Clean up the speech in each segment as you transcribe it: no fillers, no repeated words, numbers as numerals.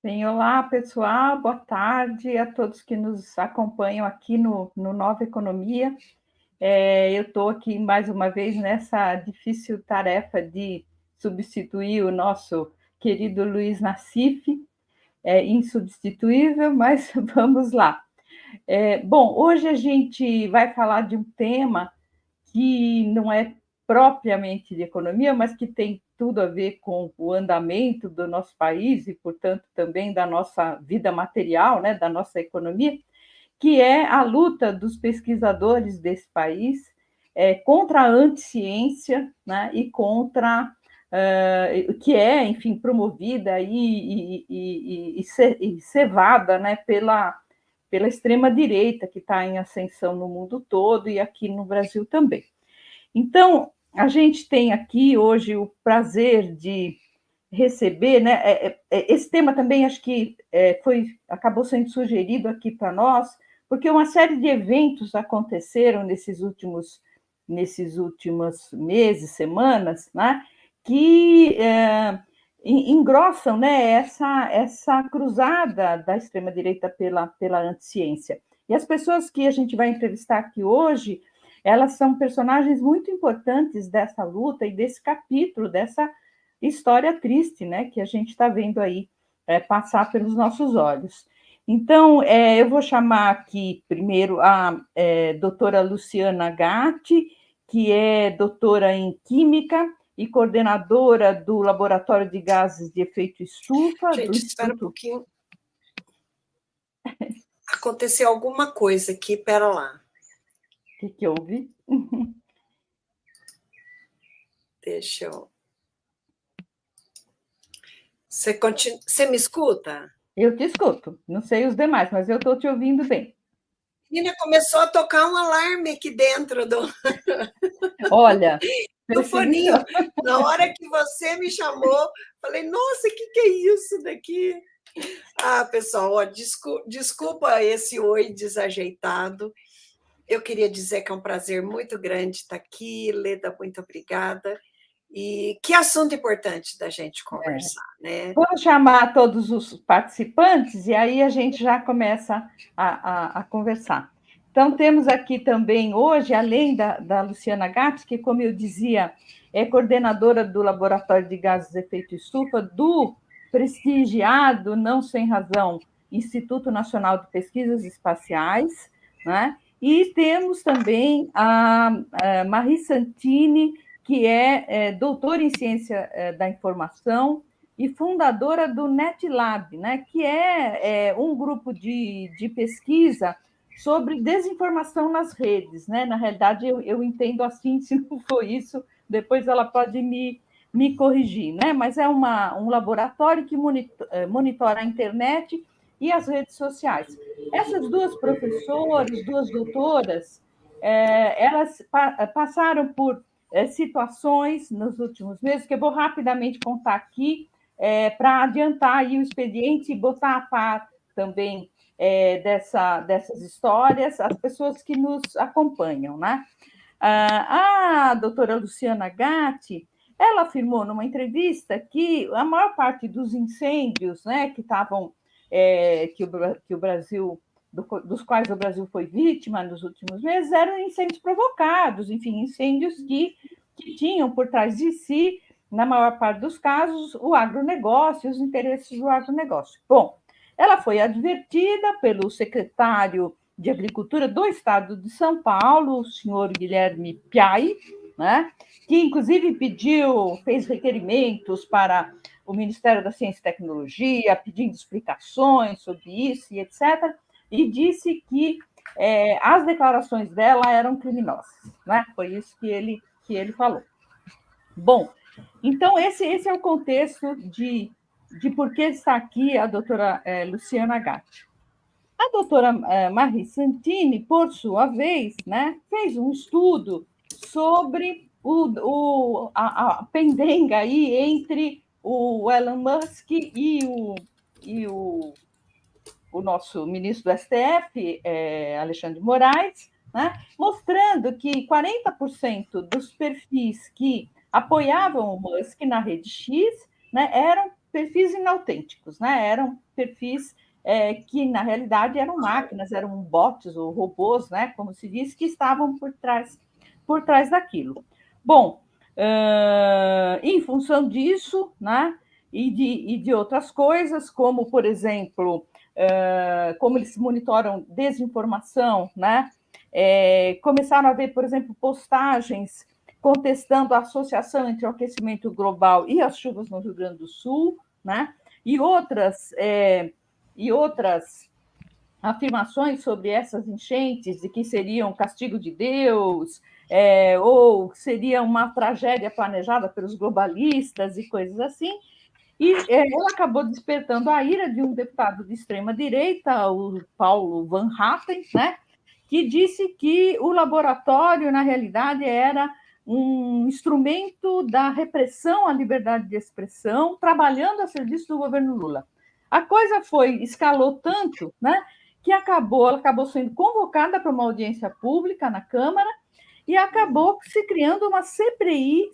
Bem, olá, pessoal, boa tarde a todos que nos acompanham aqui no Nova Economia. Eu estou aqui mais uma vez nessa difícil tarefa de substituir o nosso querido Luiz Nassif, insubstituível, mas vamos lá. Bom, hoje a gente vai falar de um tema que não é propriamente de economia, mas que tem tudo a ver com o andamento do nosso país e, portanto, também da nossa vida material, né, da nossa economia, que é a luta dos pesquisadores desse país contra a anticiência, né, e contra que é, enfim, promovida e cevada, né, pela extrema-direita, que está em ascensão no mundo todo e aqui no Brasil também. Então, a gente tem aqui hoje o prazer de receber, né? Esse tema também acho que acabou sendo sugerido aqui para nós, porque uma série de eventos aconteceram nesses últimos meses, semanas, né? Que engrossam, né, essa cruzada da extrema-direita pela anticiência. E as pessoas que a gente vai entrevistar aqui hoje, elas são personagens muito importantes dessa luta e desse capítulo, dessa história triste, né, que a gente está vendo aí passar pelos nossos olhos. Então, eu vou chamar aqui primeiro a doutora Luciana Gatti, que é doutora em Química e coordenadora do Laboratório de Gases de Efeito Estufa. Gente, espera um pouquinho. Aconteceu alguma coisa aqui, pera lá. O que houve? Deixa eu... Você me escuta? Eu te escuto. Não sei os demais, mas eu estou te ouvindo bem. Menina, começou a tocar um alarme aqui dentro do... Olha... do foninho. Na hora que você me chamou, falei, nossa, o que é isso daqui? Pessoal, ó, desculpa esse oi desajeitado. Eu queria dizer que é um prazer muito grande estar aqui. Leda, muito obrigada. E que assunto importante da gente conversar, né? Vamos chamar todos os participantes e aí a gente já começa a conversar. Então, temos aqui também hoje, além da Luciana Gatti, que, como eu dizia, é coordenadora do Laboratório de Gases de Efeito Estufa do prestigiado, não sem razão, Instituto Nacional de Pesquisas Espaciais, né? E temos também a Marie Santini, que é doutora em Ciência da Informação e fundadora do NetLab, né, que é um grupo de pesquisa sobre desinformação nas redes. Né? Na realidade, eu entendo assim, se não for isso, depois ela pode me corrigir. Né? Mas é um laboratório que monitora a internet e as redes sociais. Essas duas professoras, duas doutoras, elas passaram por situações nos últimos meses, que eu vou rapidamente contar aqui, para adiantar aí o expediente e botar a par também dessas histórias as pessoas que nos acompanham. Né? A doutora Luciana Gatti, ela afirmou numa entrevista que a maior parte dos incêndios, né, que estavam que o Brasil dos quais o Brasil foi vítima nos últimos meses, eram incêndios provocados, enfim, incêndios que tinham por trás de si, na maior parte dos casos, o agronegócio, os interesses do agronegócio. Bom, ela foi advertida pelo secretário de Agricultura do Estado de São Paulo, o senhor Guilherme Piai, né, que inclusive fez requerimentos para o Ministério da Ciência e Tecnologia, pedindo explicações sobre isso e etc., e disse que as declarações dela eram criminosas. Né? Foi isso que ele falou. Bom, então esse é o contexto de por que está aqui a doutora Luciana Gatti. A doutora Marie Santini, por sua vez, né, fez um estudo sobre a pendenga aí entre o Elon Musk e o nosso ministro do STF, Alexandre de Moraes, né, mostrando que 40% dos perfis que apoiavam o Musk na rede X, né, eram perfis inautênticos, né? Eram perfis que, na realidade, eram máquinas, eram bots ou robôs, né? Como se diz, que estavam por trás daquilo. Bom, em função disso, né? E de outras coisas, como, por exemplo, como eles monitoram desinformação, né? Começaram a ver, por exemplo, postagens contestando a associação entre o aquecimento global e as chuvas no Rio Grande do Sul, né? E outras afirmações sobre essas enchentes, de que seriam castigo de Deus, ou seria uma tragédia planejada pelos globalistas e coisas assim. E ela acabou despertando a ira de um deputado de extrema-direita, o Paulo Van Hatten, né, que disse que o laboratório, na realidade, era um instrumento da repressão à liberdade de expressão, trabalhando a serviço do governo Lula. A coisa escalou tanto, né, que ela acabou sendo convocada para uma audiência pública na Câmara e acabou se criando uma CPI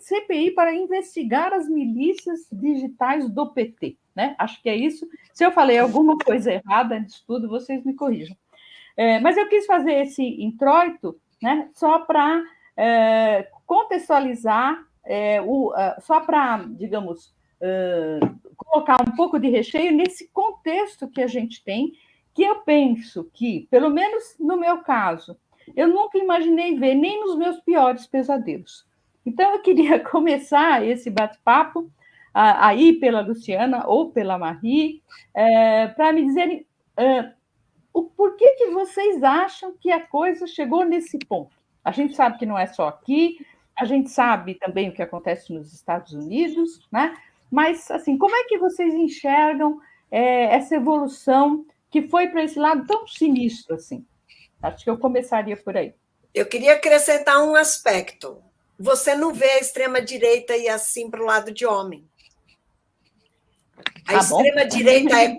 para investigar as milícias digitais do PT. Né? Acho que é isso. Se eu falei alguma coisa errada disso tudo, vocês me corrijam. Mas eu quis fazer esse introito, né, só para contextualizar, só para, digamos, colocar um pouco de recheio nesse contexto que a gente tem, que eu penso que, pelo menos no meu caso, eu nunca imaginei ver nem nos meus piores pesadelos. Então, eu queria começar esse bate-papo aí pela Luciana ou pela Marie, para me dizerem o porquê que vocês acham que a coisa chegou nesse ponto. A gente sabe que não é só aqui, a gente sabe também o que acontece nos Estados Unidos, né? Mas, assim, como é que vocês enxergam essa evolução que foi para esse lado tão sinistro assim? Acho que eu começaria por aí. Eu queria acrescentar um aspecto. Você não vê a extrema-direita ir assim para o lado de homem. A extrema-direita é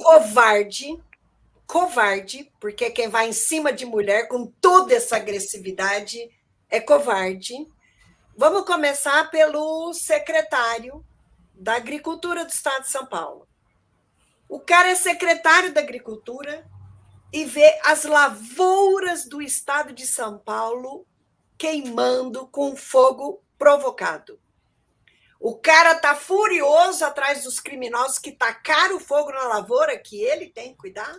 covarde, porque quem vai em cima de mulher com toda essa agressividade é covarde. Vamos começar pelo secretário da Agricultura do Estado de São Paulo. O cara é secretário da Agricultura e vê as lavouras do estado de São Paulo queimando com fogo provocado. O cara está furioso atrás dos criminosos que tacaram fogo na lavoura que ele tem que cuidar?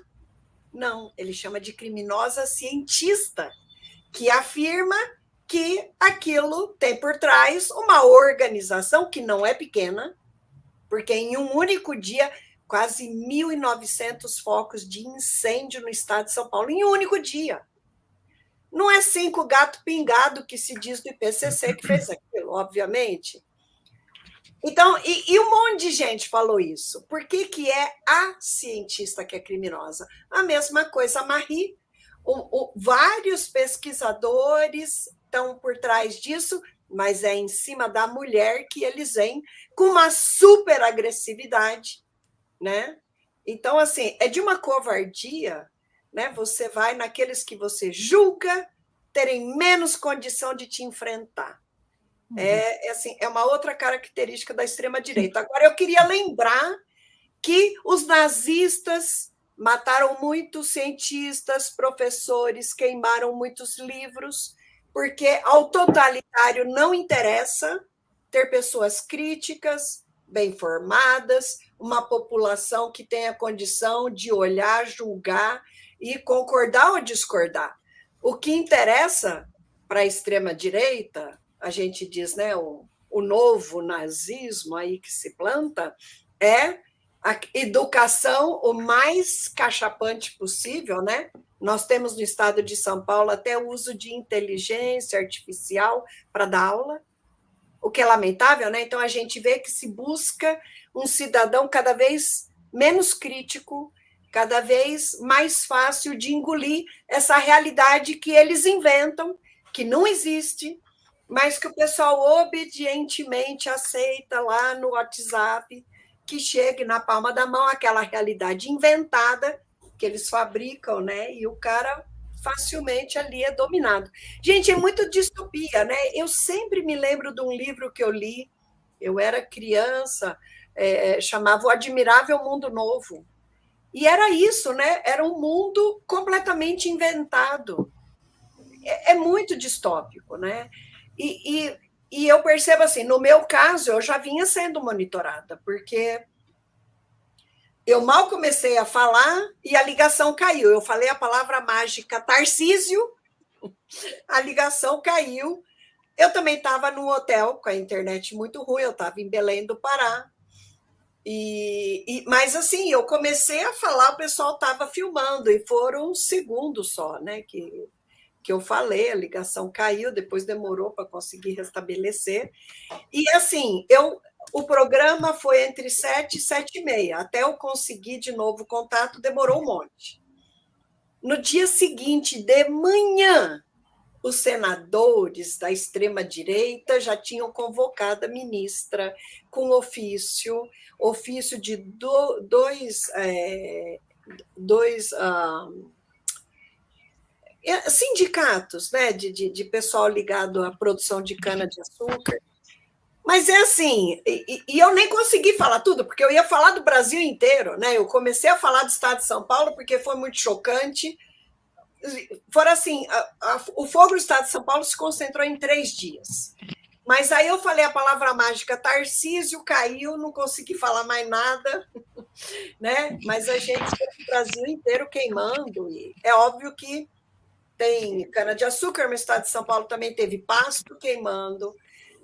Não, ele chama de criminosa cientista, que afirma que aquilo tem por trás uma organização que não é pequena, porque em um único dia quase 1.900 focos de incêndio no estado de São Paulo, em um único dia. Não é 5 gato pingado que se diz do IPCC que fez aquilo, obviamente. Então, e um monte de gente falou isso. Por que é a cientista que é criminosa? A mesma coisa a Marie. Vários pesquisadores estão por trás disso, mas é em cima da mulher que eles vêm com uma super agressividade, né? Então, assim, é de uma covardia, né? Você vai naqueles que você julga terem menos condição de te enfrentar. É uma outra característica da extrema-direita. Agora, eu queria lembrar que os nazistas mataram muitos cientistas, professores, queimaram muitos livros, porque ao totalitário não interessa ter pessoas críticas, bem formadas, uma população que tenha condição de olhar, julgar e concordar ou discordar. O que interessa para a extrema-direita, a gente diz, né, o novo nazismo aí que se planta, é a educação o mais cachapante possível, né? Nós temos no estado de São Paulo até o uso de inteligência artificial para dar aula, o que é lamentável, né? Então a gente vê que se busca um cidadão cada vez menos crítico, cada vez mais fácil de engolir essa realidade que eles inventam, que não existe, mas que o pessoal obedientemente aceita lá no WhatsApp, que chegue na palma da mão aquela realidade inventada que eles fabricam, né? E o cara facilmente ali é dominado. Gente, é muito distopia, né? Eu sempre me lembro de um livro que eu li, eu era criança, chamava O Admirável Mundo Novo. E era isso, né? Era um mundo completamente inventado. É muito distópico, né? E eu percebo assim, no meu caso, eu já vinha sendo monitorada, porque eu mal comecei a falar e a ligação caiu. Eu falei a palavra mágica Tarcísio, a ligação caiu. Eu também estava num hotel com a internet muito ruim, eu estava em Belém do Pará. Mas assim, eu comecei a falar, o pessoal estava filmando, e foram segundos só, né? Que eu falei, a ligação caiu, depois demorou para conseguir restabelecer. E assim, o programa foi entre 7 e 7h30. Até eu conseguir de novo o contato, demorou um monte. No dia seguinte, de manhã, os senadores da extrema-direita já tinham convocado a ministra com ofício de dois sindicatos, né, de pessoal ligado à produção de cana-de-açúcar. Mas é assim, e eu nem consegui falar tudo, porque eu ia falar do Brasil inteiro, né? Eu comecei a falar do estado de São Paulo porque foi muito chocante. Foram assim, o fogo do estado de São Paulo se concentrou em 3 dias. Mas aí eu falei a palavra mágica Tarcísio, caiu, não consegui falar mais nada, né? Mas a gente tem o Brasil inteiro queimando, e é óbvio que tem cana-de-açúcar, no estado de São Paulo também teve pasto queimando,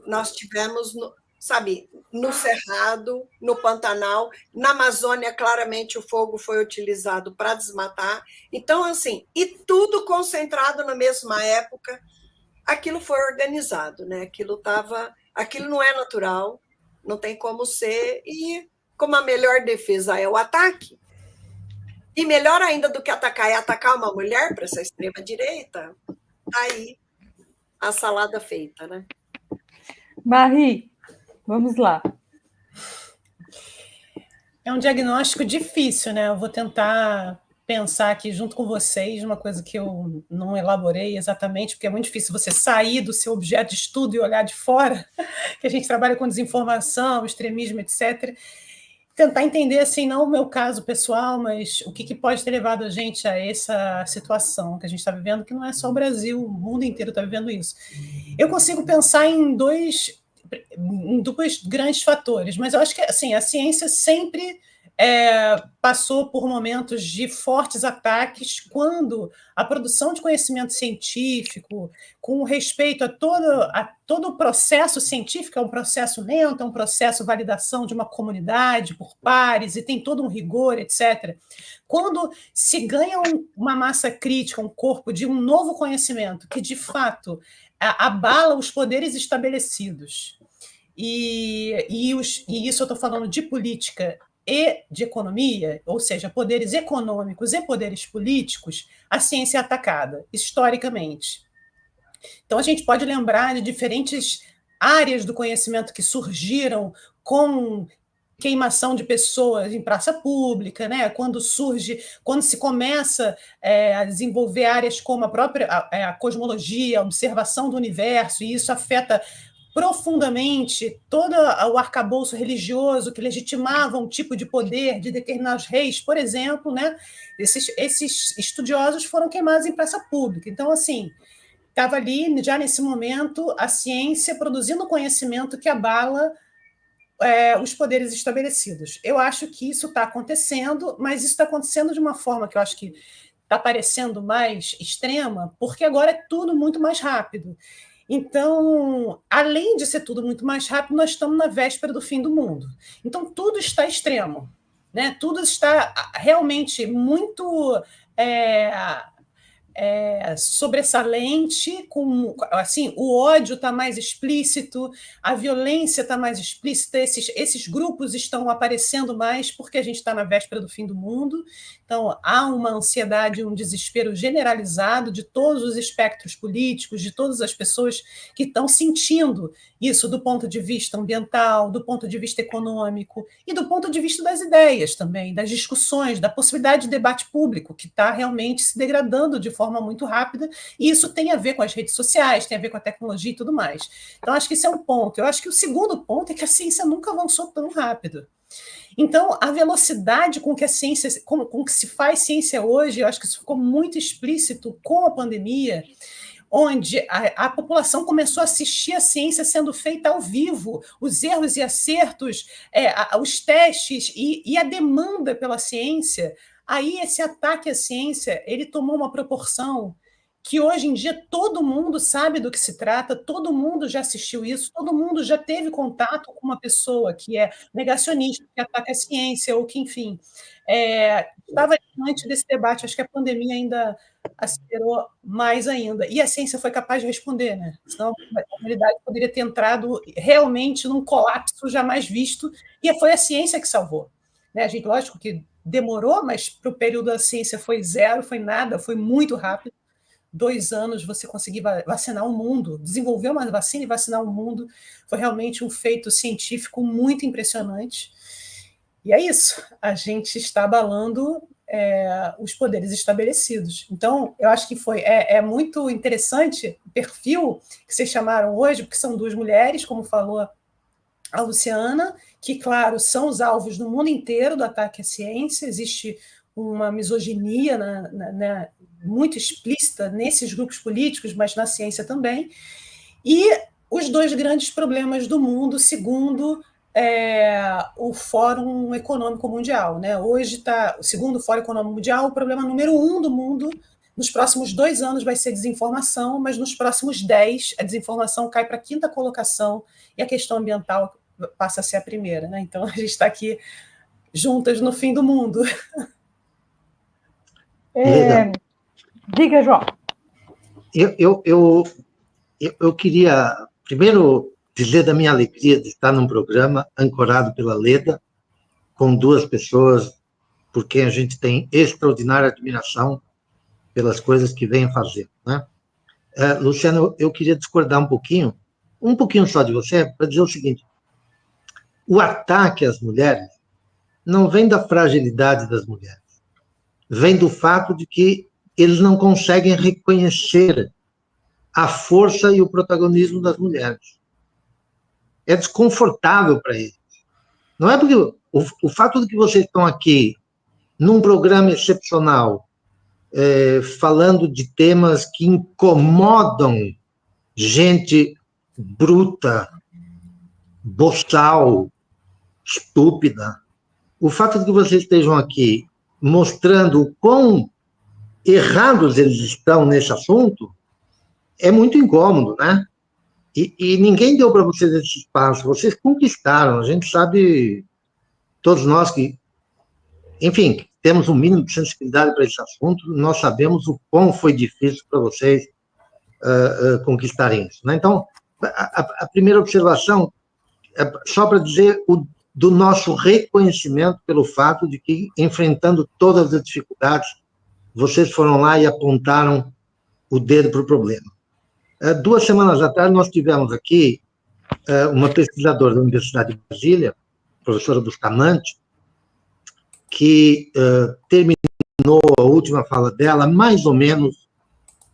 nós tivemos, sabe, no Cerrado, no Pantanal, na Amazônia, claramente o fogo foi utilizado para desmatar. Então, assim, e tudo concentrado na mesma época, aquilo foi organizado, né? Aquilo não é natural, não tem como ser, e como a melhor defesa é o ataque, e melhor ainda do que atacar é atacar uma mulher para essa extrema-direita, tá aí a salada feita, né? Marie, vamos lá. É um diagnóstico difícil, né? Eu vou tentar pensar aqui junto com vocês uma coisa que eu não elaborei exatamente, porque é muito difícil você sair do seu objeto de estudo e olhar de fora, que a gente trabalha com desinformação, extremismo, etc. Tentar entender, assim, não o meu caso pessoal, mas o que pode ter levado a gente a essa situação que a gente está vivendo, que não é só o Brasil, o mundo inteiro está vivendo isso. Eu consigo pensar em dois grandes fatores, mas eu acho que assim, a ciência sempre passou por momentos de fortes ataques quando a produção de conhecimento científico, com respeito a todo o processo científico, é um processo lento, é um processo de validação de uma comunidade por pares, e tem todo um rigor, etc. Quando se ganha uma massa crítica, um corpo de um novo conhecimento que, de fato, abala os poderes estabelecidos, e isso eu estou falando de política e de economia, ou seja, poderes econômicos e poderes políticos, a ciência é atacada, historicamente. Então, a gente pode lembrar de diferentes áreas do conhecimento que surgiram com queimação de pessoas em praça pública, né? Quando se começa a desenvolver áreas como a própria a cosmologia, a observação do universo, e isso afeta profundamente todo o arcabouço religioso que legitimava um tipo de poder de determinados reis, por exemplo, né? Esses estudiosos foram queimados em praça pública. Então, assim, estava ali, já nesse momento, a ciência produzindo conhecimento que abala os poderes estabelecidos. Eu acho que isso está acontecendo, mas isso está acontecendo de uma forma que eu acho que está parecendo mais extrema, porque agora é tudo muito mais rápido. Então, além de ser tudo muito mais rápido, nós estamos na véspera do fim do mundo. Então, tudo está extremo, né? Tudo está realmente muito sobressalente, assim, o ódio está mais explícito, a violência está mais explícita, esses grupos estão aparecendo mais porque a gente está na véspera do fim do mundo. Então, há uma ansiedade, um desespero generalizado de todos os espectros políticos, de todas as pessoas que estão sentindo isso do ponto de vista ambiental, do ponto de vista econômico e do ponto de vista das ideias também, das discussões, da possibilidade de debate público, que está realmente se degradando de forma muito rápida, e isso tem a ver com as redes sociais, tem a ver com a tecnologia e tudo mais. Então, acho que esse é um ponto. Eu acho que o segundo ponto é que a ciência nunca avançou tão rápido. Então, a velocidade com que a ciência, com que se faz ciência hoje, eu acho que isso ficou muito explícito com a pandemia, onde a população começou a assistir a ciência sendo feita ao vivo, os erros e acertos, os testes e a demanda pela ciência. Aí esse ataque à ciência ele tomou uma proporção que hoje em dia todo mundo sabe do que se trata, todo mundo já assistiu isso, todo mundo já teve contato com uma pessoa que é negacionista, que ataca a ciência, ou que, enfim, estava diante desse debate. Acho que a pandemia ainda acelerou mais ainda. E a ciência foi capaz de responder, né? Senão a humanidade poderia ter entrado realmente num colapso jamais visto, e foi a ciência que salvou. Né? A gente, lógico que demorou, mas para o período da ciência foi zero, foi nada, foi muito rápido. 2 anos você conseguir vacinar o mundo, desenvolver uma vacina e vacinar o mundo, foi realmente um feito científico muito impressionante. E é isso, a gente está abalando os poderes estabelecidos. Então, eu acho que é muito interessante o perfil que vocês chamaram hoje, porque são 2 mulheres, como falou a Luciana, que, claro, são os alvos no mundo inteiro do ataque à ciência. Existe uma misoginia muito explícita nesses grupos políticos, mas na ciência também. E os 2 grandes problemas do mundo, segundo o Fórum Econômico Mundial. Né? Hoje está, segundo o Fórum Econômico Mundial, o problema número 1 do mundo, nos próximos 2 anos vai ser desinformação, mas nos próximos 10, a desinformação cai para a 5ª colocação e a questão ambiental passa a ser a primeira. Né? Então, a gente está aqui juntas no fim do mundo. Diga, João. Eu queria, primeiro, dizer da minha alegria de estar num programa ancorado pela Leda, com 2 pessoas por quem a gente tem extraordinária admiração pelas coisas que vêm fazendo. Né? Luciana, eu queria discordar um pouquinho só de você, para dizer o seguinte: o ataque às mulheres não vem da fragilidade das mulheres, vem do fato de que eles não conseguem reconhecer a força e o protagonismo das mulheres. É desconfortável para eles. Não é porque o fato de que vocês estão aqui num programa excepcional, falando de temas que incomodam gente bruta, boçal, estúpida. O fato de que vocês estejam aqui mostrando o quão errados eles estão nesse assunto é muito incômodo, né? E ninguém deu para vocês esse espaço. Vocês conquistaram. A gente sabe, todos nós que, enfim, temos um mínimo de sensibilidade para esse assunto, nós sabemos o quão foi difícil para vocês conquistarem isso. Né? Então, a primeira observação é só para dizer do nosso reconhecimento pelo fato de que, enfrentando todas as dificuldades, vocês foram lá e apontaram o dedo para o problema. 2 semanas atrás, nós tivemos aqui uma pesquisadora da Universidade de Brasília, a professora Bustamante, que terminou a última fala dela, mais ou menos,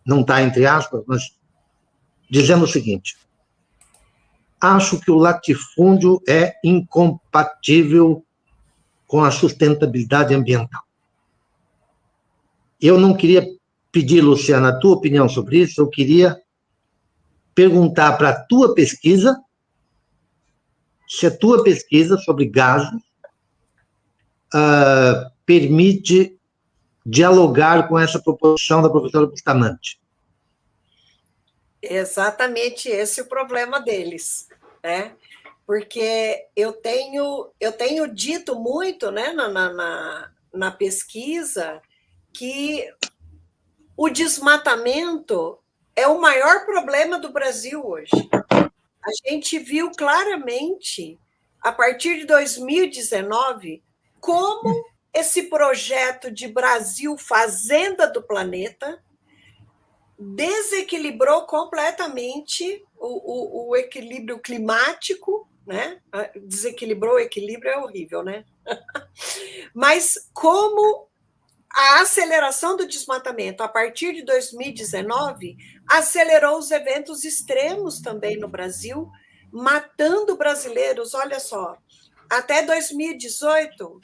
não está entre aspas, mas dizendo o seguinte: acho que o latifúndio é incompatível com a sustentabilidade ambiental. Eu não queria pedir, Luciana, a tua opinião sobre isso, eu queria perguntar para a tua pesquisa se a tua pesquisa sobre gases permite dialogar com essa proposição da professora Bustamante. Exatamente esse é o problema deles, né? Porque eu tenho dito muito, né, na pesquisa, que o desmatamento é o maior problema do Brasil hoje. A gente viu claramente, a partir de 2019, como esse projeto de Brasil Fazenda do Planeta desequilibrou completamente o equilíbrio climático, né? Desequilibrou o equilíbrio, é horrível, né? Mas como a aceleração do desmatamento a partir de 2019 acelerou os eventos extremos também no Brasil, matando brasileiros. Olha só, até 2018,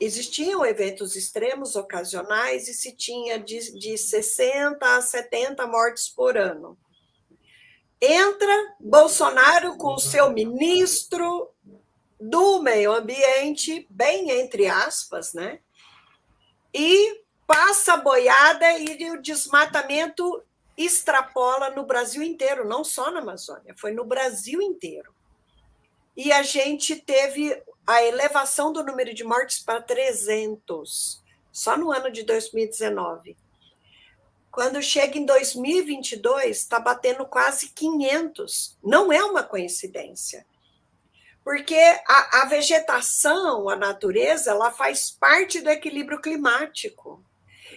existiam eventos extremos ocasionais e se tinha de 60 a 70 mortes por ano. Entra Bolsonaro com o seu ministro do meio ambiente, bem entre aspas, né? E passa a boiada e o desmatamento extrapola no Brasil inteiro, não só na Amazônia, foi no Brasil inteiro. E a gente teve a elevação do número de mortes para 300, só no ano de 2019. Quando chega em 2022, está batendo quase 500. Não é uma coincidência. Porque a vegetação, a natureza, ela faz parte do equilíbrio climático.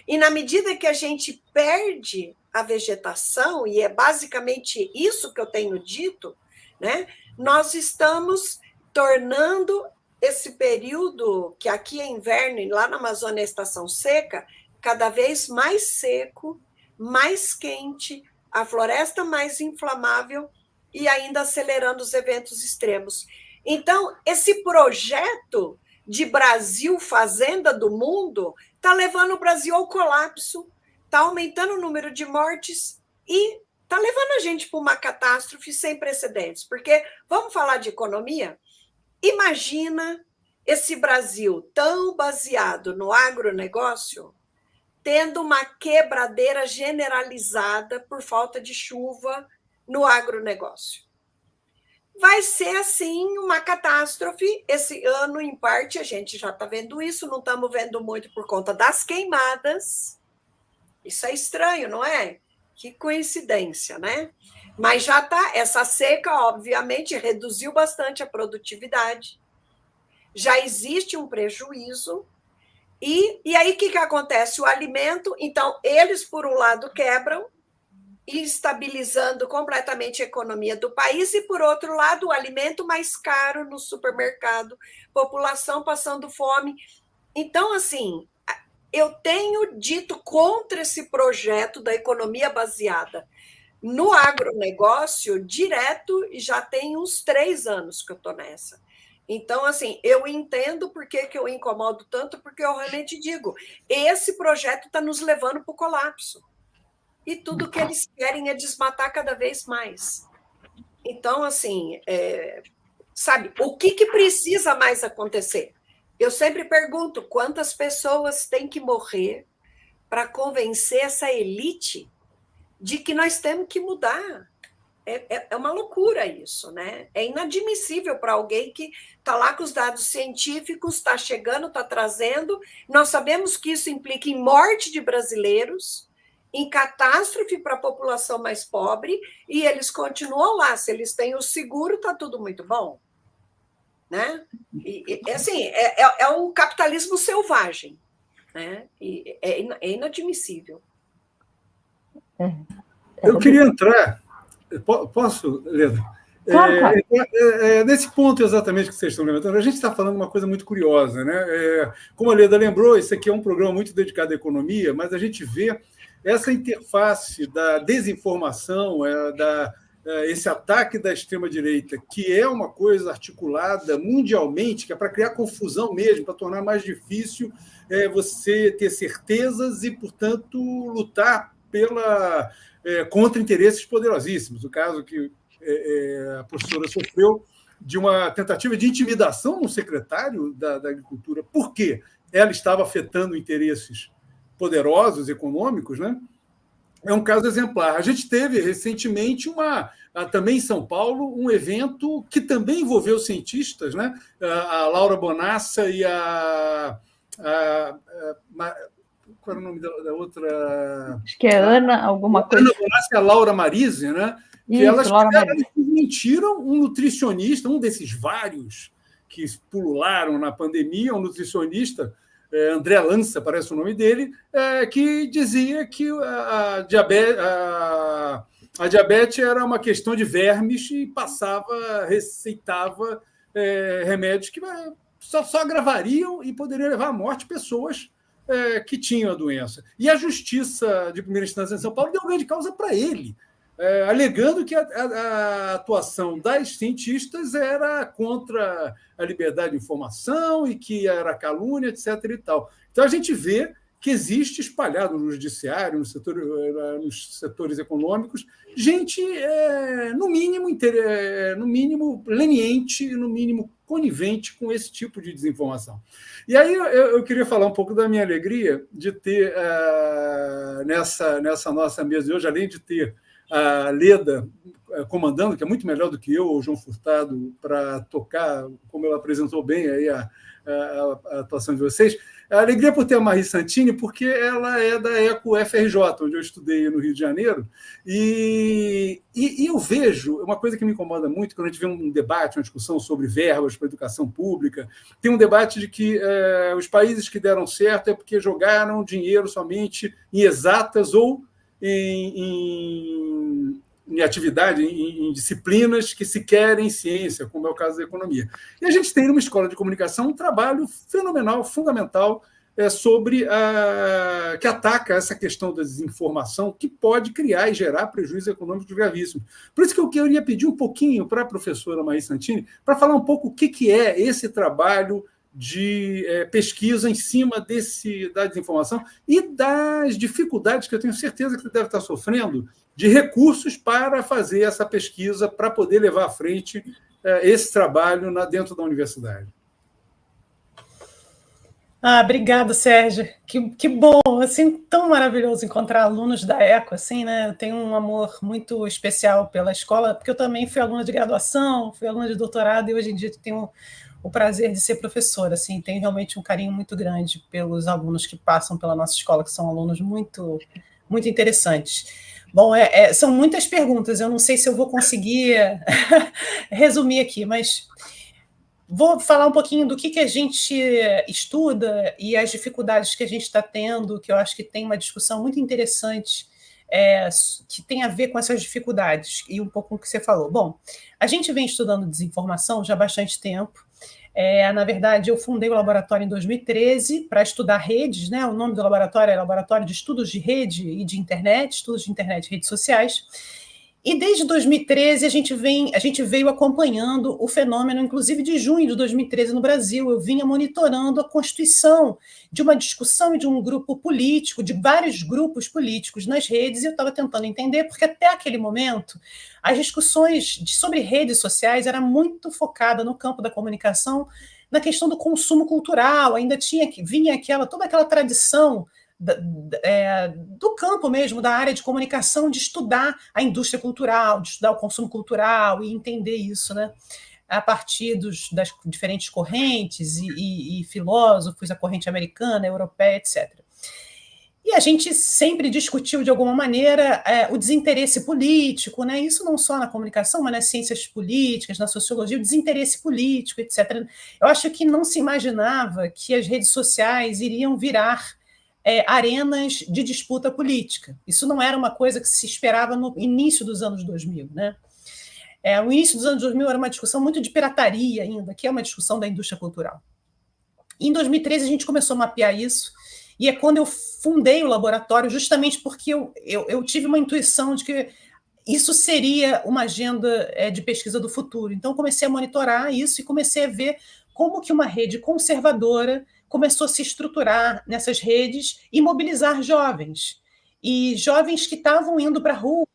E na medida que a gente perde a vegetação, e é basicamente isso que eu tenho dito, né, nós estamos tornando esse período, que aqui é inverno e lá na Amazônia é estação seca, cada vez mais seco, mais quente, a floresta mais inflamável e ainda acelerando os eventos extremos. Então, esse projeto de Brasil Fazenda do Mundo está levando o Brasil ao colapso, está aumentando o número de mortes e está levando a gente para uma catástrofe sem precedentes. Porque, vamos falar de economia? Imagina esse Brasil tão baseado no agronegócio tendo uma quebradeira generalizada por falta de chuva no agronegócio. Vai ser, assim, uma catástrofe. Esse ano, em parte, a gente já está vendo isso, não estamos vendo muito por conta das queimadas. Isso é estranho, não é? Que coincidência, né? Mas já está, essa seca, obviamente, reduziu bastante a produtividade. Já existe um prejuízo. E aí, o que acontece? O alimento, então, eles, por um lado, quebram, estabilizando completamente a economia do país, e, por outro lado, o alimento mais caro no supermercado, população passando fome. Então, assim, eu tenho dito contra esse projeto da economia baseada no agronegócio direto, e já tem uns 3 anos que eu estou nessa. Então, assim, eu entendo por que eu incomodo tanto, porque eu realmente digo, esse projeto está nos levando para o colapso. E tudo que eles querem é desmatar cada vez mais. Então, assim, sabe, o que precisa mais acontecer? Eu sempre pergunto, quantas pessoas têm que morrer para convencer essa elite de que nós temos que mudar? É uma loucura isso, né? É inadmissível para alguém que está lá com os dados científicos, está chegando, está trazendo. Nós sabemos que isso implica em morte de brasileiros, em catástrofe para a população mais pobre, e eles continuam lá. Se eles têm o seguro, está tudo muito bom. Né? Assim, é um capitalismo selvagem, né? E é inadmissível. Eu queria entrar... Posso, Leda? Claro. Nesse ponto exatamente que vocês estão levantando, a gente está falando uma coisa muito curiosa, né? Como a Leda lembrou, esse aqui é um programa muito dedicado à economia, mas a gente vê essa interface da desinformação, esse ataque da extrema-direita, que é uma coisa articulada mundialmente, que é para criar confusão mesmo, para tornar mais difícil você ter certezas e, portanto, lutar contra interesses poderosíssimos. O caso que a professora sofreu de uma tentativa de intimidação no secretário da Agricultura, porque ela estava afetando interesses poderosos econômicos, né? É um caso exemplar. A gente teve recentemente também em São Paulo um evento que também envolveu cientistas, né? A Laura Bonassa e qual era o nome da outra? Acho que é Ana, alguma coisa. Ana Bonassa e a Laura Marise, né? Que elas mentiram um nutricionista, um desses vários que pulularam na pandemia, um nutricionista, André Lança, parece o nome dele, que dizia que a diabetes era uma questão de vermes e receitava remédios que só agravariam e poderiam levar à morte pessoas que tinham a doença. E a Justiça de Primeira Instância em São Paulo deu grande causa para ele. alegando que a atuação das cientistas era contra a liberdade de informação e que era calúnia, etc. e tal. Então, a gente vê que existe espalhado no judiciário, nos setores econômicos, gente, no mínimo, leniente, no mínimo, conivente com esse tipo de desinformação. E aí eu queria falar um pouco da minha alegria de ter, nessa nossa mesa de hoje, além de ter a Leda comandando, que é muito melhor do que eu, ou João Furtado, para tocar, como ela apresentou bem aí a atuação de vocês. A alegria por ter a Marie Santini, porque ela é da ECO FRJ, onde eu estudei no Rio de Janeiro, e eu vejo uma coisa que me incomoda muito, quando a gente vê um debate, uma discussão sobre verbas para a educação pública, tem um debate de que os países que deram certo é porque jogaram dinheiro somente em exatas ou em atividade, em disciplinas que se querem ciência, como é o caso da economia. E a gente tem, numa escola de comunicação, um trabalho fenomenal, fundamental, que ataca essa questão da desinformação, que pode criar e gerar prejuízos econômicos gravíssimos. Por isso que eu queria pedir um pouquinho para a professora Marie Santini, para falar um pouco o que é esse trabalho de pesquisa em cima da desinformação e das dificuldades que eu tenho certeza que você deve estar sofrendo de recursos para fazer essa pesquisa, para poder levar à frente esse trabalho dentro da universidade. Obrigada, Sérgio. Que bom, assim, tão maravilhoso encontrar alunos da ECO, assim, né? Eu tenho um amor muito especial pela escola, porque eu também fui aluna de graduação, fui aluna de doutorado e hoje em dia tenho o prazer de ser professora, assim, tenho realmente um carinho muito grande pelos alunos que passam pela nossa escola, que são alunos muito, muito interessantes. Bom, são muitas perguntas, eu não sei se eu vou conseguir resumir aqui, mas vou falar um pouquinho do que a gente estuda e as dificuldades que a gente está tendo, que eu acho que tem uma discussão muito interessante que tem a ver com essas dificuldades, e um pouco com o que você falou. Bom, a gente vem estudando desinformação já há bastante tempo. Na verdade, eu fundei o laboratório em 2013 para estudar redes, né? O nome do laboratório é Laboratório de Estudos de Rede e de Internet, Estudos de Internet e Redes Sociais. E desde 2013 a gente veio acompanhando o fenômeno, inclusive de junho de 2013 no Brasil. Eu vinha monitorando a constituição de uma discussão e de um grupo político, de vários grupos políticos nas redes, e eu estava tentando entender, porque até aquele momento as discussões sobre redes sociais eram muito focadas no campo da comunicação, na questão do consumo cultural, ainda vinha toda aquela tradição do campo mesmo, da área de comunicação, de estudar a indústria cultural, de estudar o consumo cultural e entender isso, né, a partir das diferentes correntes e filósofos, a corrente americana, a europeia, etc. E a gente sempre discutiu, de alguma maneira, o desinteresse político, né? Isso não só na comunicação, mas nas ciências políticas, na sociologia, o desinteresse político, etc. Eu acho que não se imaginava que as redes sociais iriam virar arenas de disputa política. Isso não era uma coisa que se esperava no início dos anos 2000, né? O início dos anos 2000 era uma discussão muito de pirataria ainda, que é uma discussão da indústria cultural. Em 2013, a gente começou a mapear isso, e é quando eu fundei o laboratório, justamente porque eu tive uma intuição de que isso seria uma agenda de pesquisa do futuro. Então, comecei a monitorar isso e comecei a ver como que uma rede conservadora começou a se estruturar nessas redes e mobilizar jovens. E jovens que estavam indo para a rua,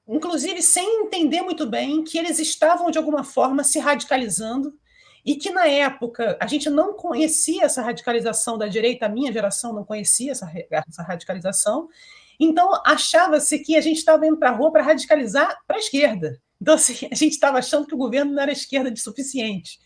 inclusive sem entender muito bem que eles estavam, de alguma forma, se radicalizando, e que, na época, a gente não conhecia essa radicalização da direita, a minha geração não conhecia essa radicalização, então achava-se que a gente estava indo para a rua para radicalizar para a esquerda. Então, assim, a gente estava achando que o governo não era esquerda de suficiente.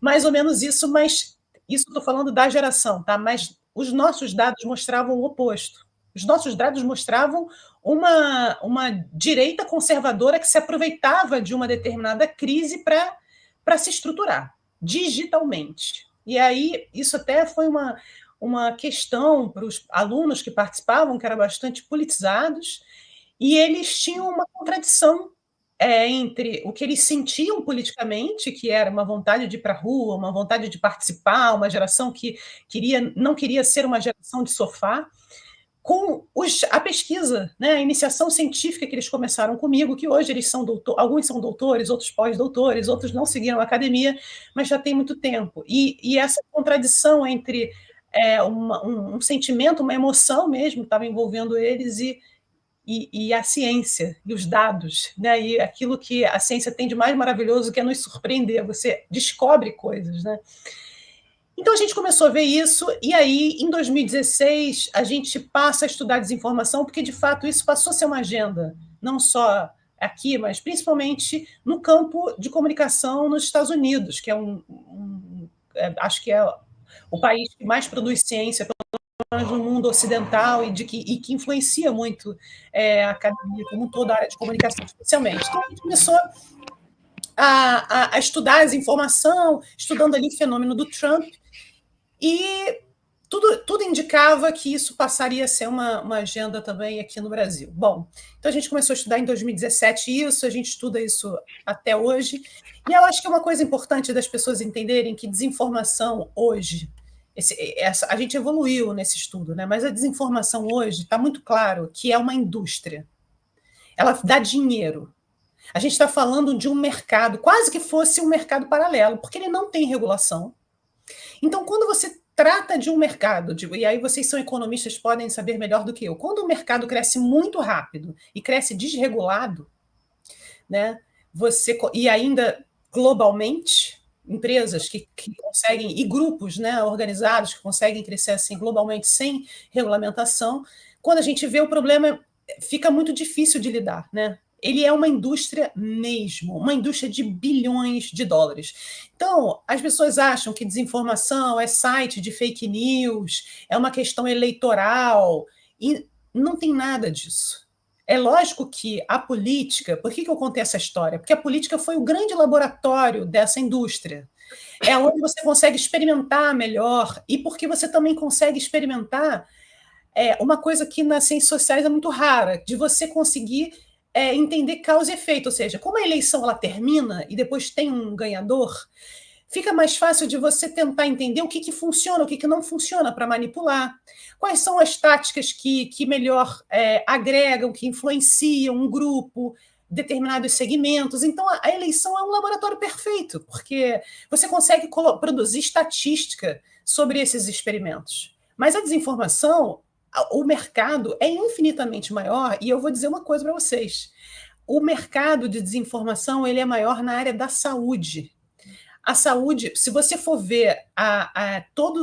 Mais ou menos isso, mas isso estou falando da geração, tá? Mas os nossos dados mostravam o oposto. Os nossos dados mostravam uma direita conservadora que se aproveitava de uma determinada crise para se estruturar digitalmente. E aí, isso até foi uma questão para os alunos que participavam, que eram bastante politizados, e eles tinham uma contradição entre o que eles sentiam politicamente, que era uma vontade de ir para a rua, uma vontade de participar, uma geração que não queria ser uma geração de sofá, com a pesquisa, né, a iniciação científica que eles começaram comigo, que hoje eles são alguns são doutores, outros pós-doutores, outros não seguiram a academia, mas já tem muito tempo. E essa contradição entre um sentimento, uma emoção mesmo, estava envolvendo eles, e a ciência, e os dados, né, e aquilo que a ciência tem de mais maravilhoso, que é nos surpreender, você descobre coisas, né? Então, a gente começou a ver isso, e aí, em 2016, a gente passa a estudar desinformação, porque, de fato, isso passou a ser uma agenda, não só aqui, mas principalmente no campo de comunicação nos Estados Unidos, que é acho que é o país que mais produz ciência no mundo ocidental e que influencia muito a academia, como toda a área de comunicação, especialmente. Então, a gente começou a estudar a desinformação, estudando ali o fenômeno do Trump, e tudo indicava que isso passaria a ser uma agenda também aqui no Brasil. Bom, então a gente começou a estudar em 2017 isso, a gente estuda isso até hoje, e eu acho que é uma coisa importante das pessoas entenderem que desinformação hoje, a gente evoluiu nesse estudo, né? Mas a desinformação hoje está muito claro que é uma indústria. Ela dá dinheiro. A gente está falando de um mercado, quase que fosse um mercado paralelo, porque ele não tem regulação. Então, quando você trata de um mercado, e aí vocês são economistas, podem saber melhor do que eu, quando o mercado cresce muito rápido e cresce desregulado, né, e ainda globalmente, empresas que conseguem, e grupos, né, organizados que conseguem crescer assim globalmente sem regulamentação, quando a gente vê o problema, fica muito difícil de lidar, né? Ele é uma indústria mesmo, uma indústria de bilhões de dólares. Então, as pessoas acham que desinformação é site de fake news, é uma questão eleitoral, e não tem nada disso. É lógico que a política... Por que eu contei essa história? Porque a política foi o grande laboratório dessa indústria. É onde você consegue experimentar melhor, e porque você também consegue experimentar uma coisa que nas ciências sociais é muito rara, de você conseguir entender causa e efeito, ou seja, como a eleição ela termina e depois tem um ganhador, fica mais fácil de você tentar entender o que funciona, o que não funciona para manipular, quais são as táticas que melhor agregam, que influenciam um grupo, determinados segmentos. Então, a eleição é um laboratório perfeito, porque você consegue produzir estatística sobre esses experimentos. Mas a desinformação, o mercado é infinitamente maior, e eu vou dizer uma coisa para vocês. O mercado de desinformação ele é maior na área da saúde. A saúde, se você for ver todo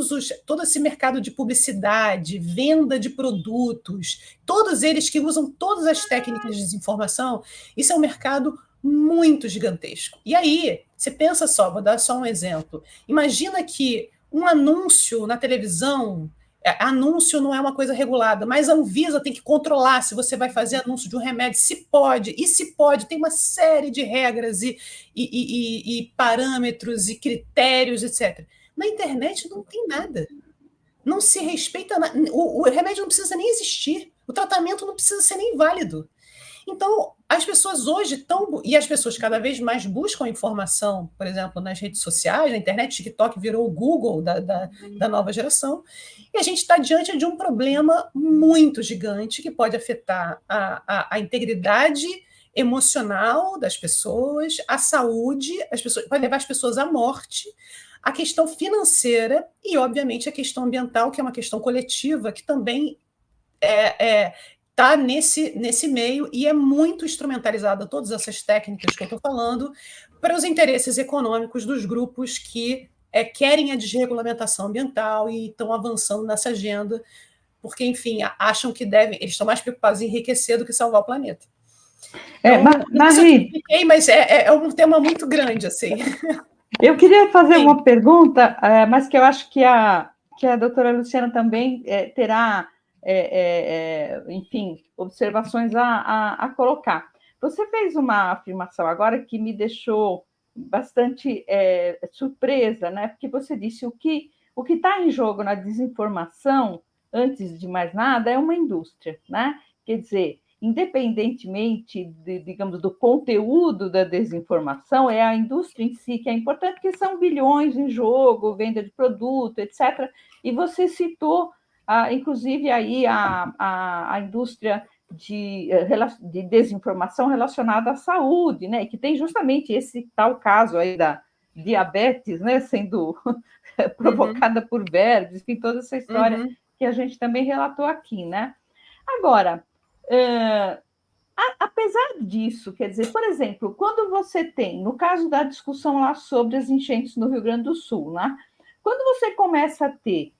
esse mercado de publicidade, venda de produtos, todos eles que usam todas as técnicas de desinformação, isso é um mercado muito gigantesco. E aí, você pensa só, vou dar só um exemplo. Imagina que um anúncio na televisão... Anúncio não é uma coisa regulada, mas a Anvisa tem que controlar se você vai fazer anúncio de um remédio, se pode, tem uma série de regras e parâmetros e critérios, etc. Na internet não tem nada. Não se respeita nada. O remédio não precisa nem existir. O tratamento não precisa ser nem válido. Então, as pessoas hoje estão... E as pessoas cada vez mais buscam informação, por exemplo, nas redes sociais, na internet, TikTok virou o Google da nova geração, e a gente está diante de um problema muito gigante que pode afetar a integridade emocional das pessoas, a saúde, pode levar as pessoas à morte, a questão financeira e, obviamente, a questão ambiental, que é uma questão coletiva, que também está nesse meio e é muito instrumentalizada todas essas técnicas que eu estou falando para os interesses econômicos dos grupos que querem a desregulamentação ambiental e estão avançando nessa agenda, porque, enfim, acham que eles estão mais preocupados em enriquecer do que salvar o planeta. Então, mas é um tema muito grande, assim. Eu queria fazer uma pergunta, mas que eu acho que a doutora Luciana também terá... enfim, observações a colocar. Você fez uma afirmação agora que me deixou bastante surpresa, né? Porque você disse o que está em jogo na desinformação, antes de mais nada, é uma indústria, né? Quer dizer, independentemente, digamos, do conteúdo da desinformação, é a indústria em si que é importante, porque são bilhões em jogo, venda de produto, etc. E você citou inclusive aí a indústria de desinformação relacionada à saúde, né? Que tem justamente esse tal caso aí da diabetes, né? Sendo provocada por vermes, enfim, toda essa história que a gente também relatou aqui, né? Agora, apesar disso, quer dizer, por exemplo, quando você tem, no caso da discussão lá sobre as enchentes no Rio Grande do Sul, né? Quando você começa a ter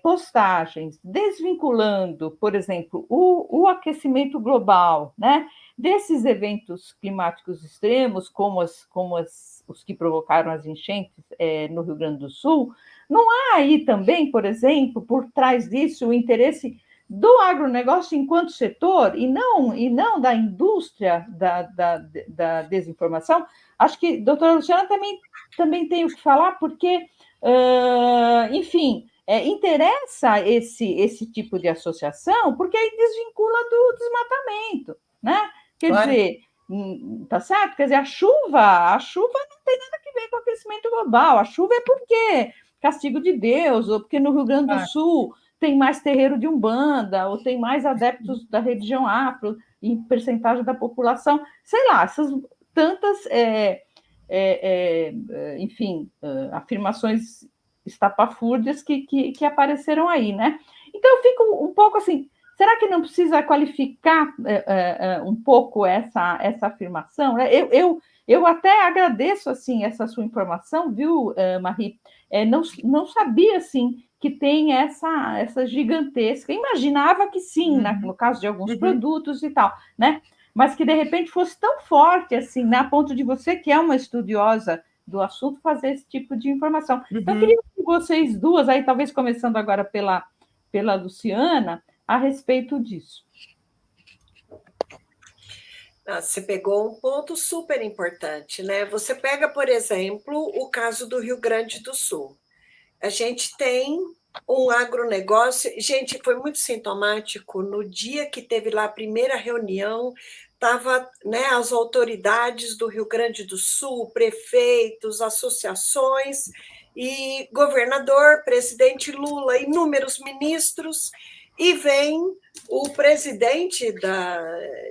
postagens desvinculando, por exemplo, o aquecimento global, né, desses eventos climáticos extremos, como os que provocaram as enchentes no Rio Grande do Sul, não há aí também, por exemplo, por trás disso, o interesse do agronegócio enquanto setor e não da indústria da desinformação? Acho que a doutora Luciana também tem o que falar, porque, enfim, interessa esse tipo de associação, porque aí desvincula do desmatamento, né? Quer dizer, tá certo? Quer dizer, a chuva não tem nada a ver com o aquecimento global, a chuva é porque castigo de Deus, ou porque no Rio Grande do Sul tem mais terreiro de Umbanda, ou tem mais adeptos da religião afro em percentagem da população, sei lá, essas tantas, enfim, afirmações estapafúrdias que apareceram aí, né? Então, eu fico um pouco assim, será que não precisa qualificar um pouco essa afirmação? Eu até agradeço, assim, essa sua informação, viu, Marie? Não sabia, assim, que tem essa gigantesca. Imaginava que sim, no caso de alguns produtos e tal, né? Mas que, de repente, fosse tão forte, assim, né? A ponto de você, que é uma estudiosa do assunto, fazer esse tipo de informação. Então, eu queria que vocês duas, aí talvez começando agora pela Luciana, a respeito disso. Você pegou um ponto super importante, né? Você pega, por exemplo, o caso do Rio Grande do Sul. A gente tem um agronegócio. Gente, foi muito sintomático. No dia que teve lá a primeira reunião, estava, né, as autoridades do Rio Grande do Sul, prefeitos, associações e governador, presidente Lula, inúmeros ministros, e vem o presidente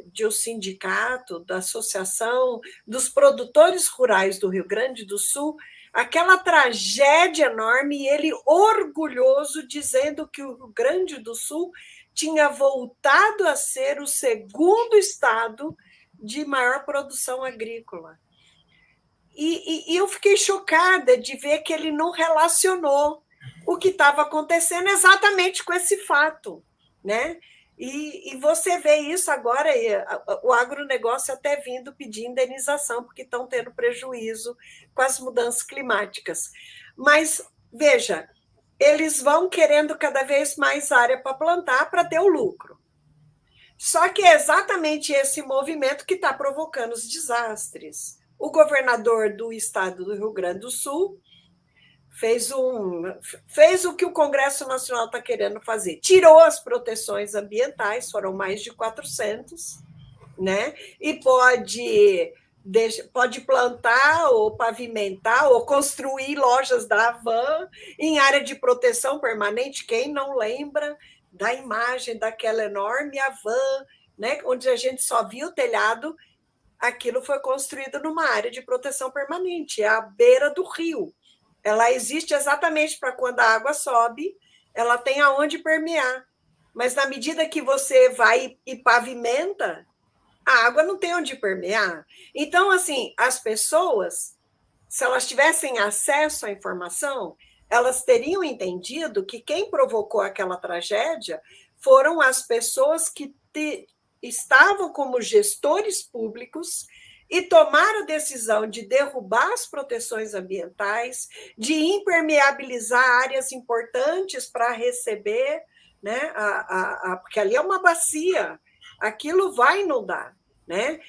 de um sindicato, da Associação dos Produtores Rurais do Rio Grande do Sul, aquela tragédia enorme, e ele orgulhoso, dizendo que o Rio Grande do Sul tinha voltado a ser o segundo estado de maior produção agrícola. E eu fiquei chocada de ver que ele não relacionou o que estava acontecendo exatamente com esse fato, né? E você vê isso agora, o agronegócio até vindo pedir indenização, porque estão tendo prejuízo com as mudanças climáticas. Mas, veja, eles vão querendo cada vez mais área para plantar para ter o lucro. Só que é exatamente esse movimento que está provocando os desastres. O governador do estado do Rio Grande do Sul fez o que o Congresso Nacional está querendo fazer. Tirou as proteções ambientais, foram mais de 400, né? E pode plantar ou pavimentar ou construir lojas da Havan em área de proteção permanente. Quem não lembra da imagem daquela enorme Havan, né? Onde a gente só via o telhado, aquilo foi construído numa área de proteção permanente, à beira do rio. Ela existe exatamente para quando a água sobe, ela tem aonde permear. Mas na medida que você vai e pavimenta, a água não tem onde permear. Então, assim, as pessoas, se elas tivessem acesso à informação, elas teriam entendido que quem provocou aquela tragédia foram as pessoas que estavam como gestores públicos e tomaram a decisão de derrubar as proteções ambientais, de impermeabilizar áreas importantes para receber, né, porque ali é uma bacia, aquilo vai inundar, né?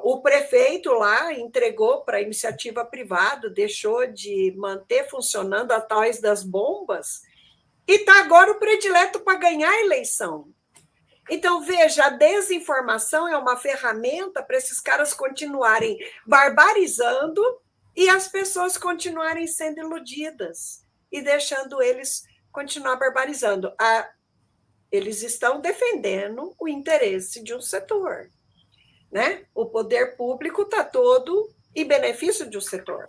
O prefeito lá entregou para a iniciativa privada, deixou de manter funcionando a tais das bombas, e está agora o predileto para ganhar a eleição. Então, veja, a desinformação é uma ferramenta para esses caras continuarem barbarizando e as pessoas continuarem sendo iludidas e deixando eles continuar barbarizando. Eles estão defendendo o interesse de um setor, né? O poder público está todo em benefício de um setor,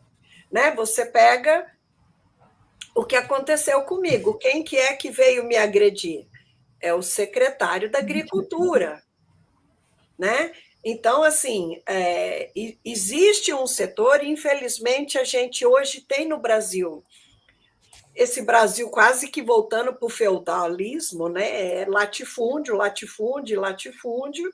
né? Você pega o que aconteceu comigo. Quem que é que veio me agredir? É o secretário da Agricultura, né? Então, assim, existe um setor, infelizmente, a gente hoje tem no Brasil, esse Brasil quase que voltando para o feudalismo, né? Latifúndio, latifúndio, latifúndio,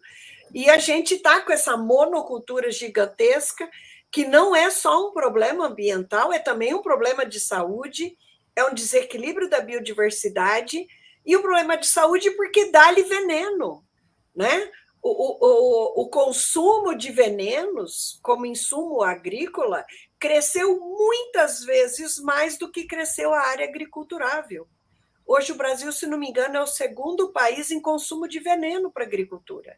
e a gente está com essa monocultura gigantesca, que não é só um problema ambiental, é também um problema de saúde, é um desequilíbrio da biodiversidade, e um problema de saúde porque dá-lhe veneno, né? O consumo de venenos como insumo agrícola cresceu muitas vezes mais do que cresceu a área agriculturável. Hoje o Brasil, se não me engano, é o segundo país em consumo de veneno para a agricultura.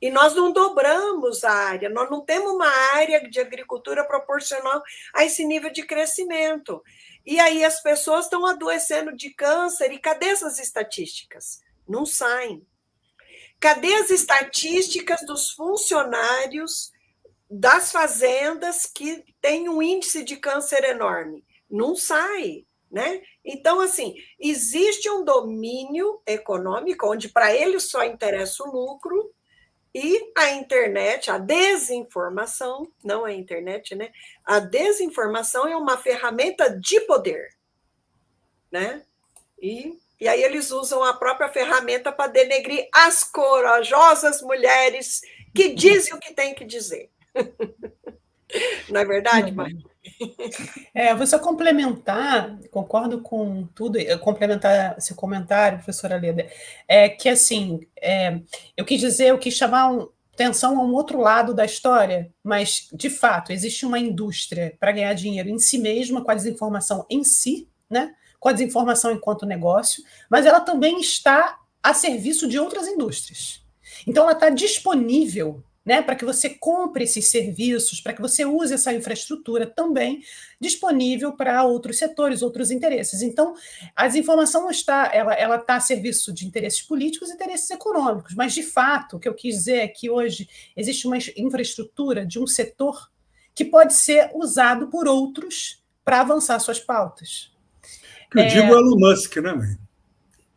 E nós não dobramos a área, nós não temos uma área de agricultura proporcional a esse nível de crescimento. E aí as pessoas estão adoecendo de câncer, e cadê essas estatísticas? Não saem. Cadê as estatísticas dos funcionários das fazendas que têm um índice de câncer enorme? Não sai, né? Então, assim, existe um domínio econômico onde para eles só interessa o lucro, e a internet, a desinformação, não a internet, né? A desinformação é uma ferramenta de poder, né? E aí eles usam a própria ferramenta para denegrir as corajosas mulheres que dizem o que tem que dizer. Não é verdade, Maria? Vou só complementar, concordo com tudo, complementar seu comentário, professora Leda, que assim, eu quis chamar atenção a um outro lado da história, mas, de fato, existe uma indústria para ganhar dinheiro em si mesma, com a desinformação em si, né? Com a desinformação enquanto negócio, mas ela também está a serviço de outras indústrias. Então, ela está disponível, né, para que você compre esses serviços, para que você use essa infraestrutura também disponível para outros setores, outros interesses. Então, a desinformação não está, ela está a serviço de interesses políticos e interesses econômicos, mas, de fato, o que eu quis dizer é que hoje existe uma infraestrutura de um setor que pode ser usado por outros para avançar suas pautas. Eu digo Elon Musk, né, mãe?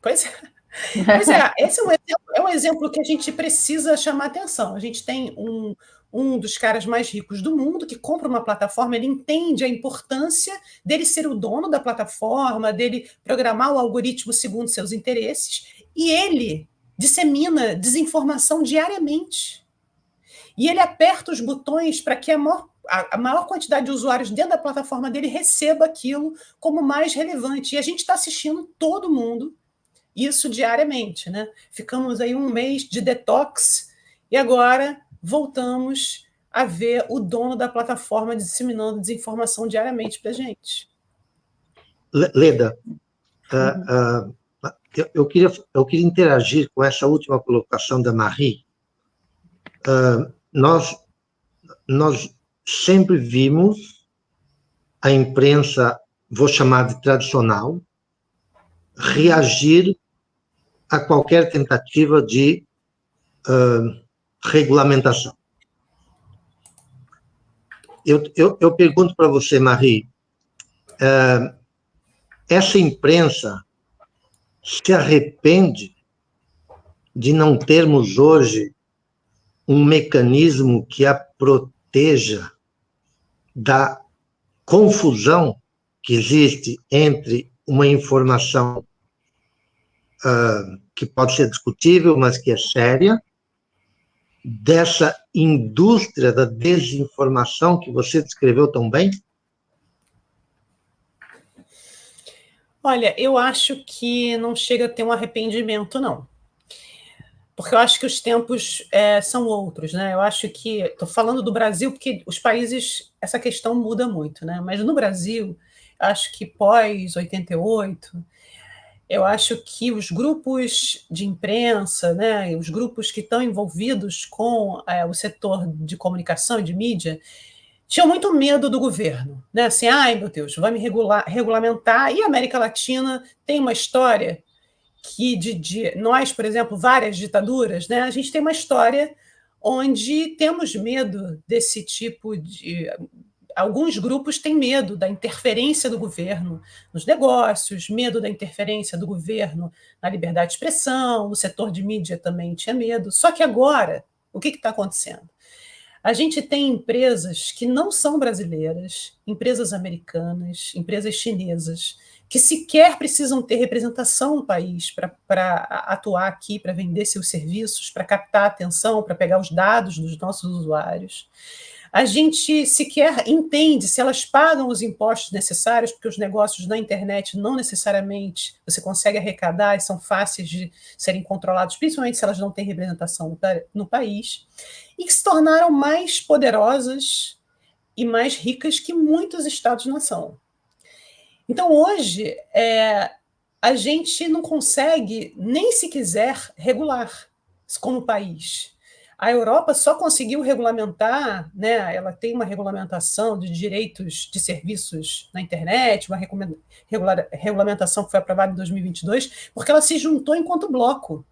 Pois é. Esse é um exemplo que a gente precisa chamar atenção. A gente tem um dos caras mais ricos do mundo que compra uma plataforma, ele entende a importância dele ser o dono da plataforma, dele programar o algoritmo segundo seus interesses, e ele dissemina desinformação diariamente. E ele aperta os botões para que a maior quantidade de usuários dentro da plataforma dele receba aquilo como mais relevante. E a gente está assistindo todo mundo isso diariamente, né? Ficamos aí um mês de detox e agora voltamos a ver o dono da plataforma disseminando desinformação diariamente para a gente. Leda, eu queria interagir com essa última colocação da Marie. Nós sempre vimos a imprensa, vou chamar de tradicional, reagir a qualquer tentativa de regulamentação. Eu pergunto para você, Marie, essa imprensa se arrepende de não termos hoje um mecanismo que a proteja da confusão que existe entre uma informação que pode ser discutível, mas que é séria, dessa indústria da desinformação que você descreveu tão bem? Olha, eu acho que não chega a ter um arrependimento, não. Porque eu acho que os tempos são outros, né? Eu acho que... Estou falando do Brasil porque os países, essa questão muda muito, né? Mas no Brasil, acho que pós-88... Eu acho que os grupos de imprensa, né, os grupos que estão envolvidos com o setor de comunicação e de mídia, tinham muito medo do governo, né? Assim, ai, meu Deus, vai me regulamentar. E a América Latina tem uma história que nós, por exemplo, várias ditaduras, né? A gente tem uma história onde temos medo desse tipo de... Alguns grupos têm medo da interferência do governo nos negócios, medo da interferência do governo na liberdade de expressão, o setor de mídia também tinha medo. Só que agora, o que está acontecendo? A gente tem empresas que não são brasileiras, empresas americanas, empresas chinesas, que sequer precisam ter representação no país para atuar aqui, para vender seus serviços, para captar a atenção, para pegar os dados dos nossos usuários. A gente sequer entende se elas pagam os impostos necessários, porque os negócios na internet não necessariamente você consegue arrecadar e são fáceis de serem controlados, principalmente se elas não têm representação no país, e que se tornaram mais poderosas e mais ricas que muitos estados-nação. Então, hoje, a gente não consegue, nem se quiser, regular como país. A Europa só conseguiu regulamentar, né, ela tem uma regulamentação de direitos de serviços na internet, uma regulamentação que foi aprovada em 2022, porque ela se juntou enquanto bloco.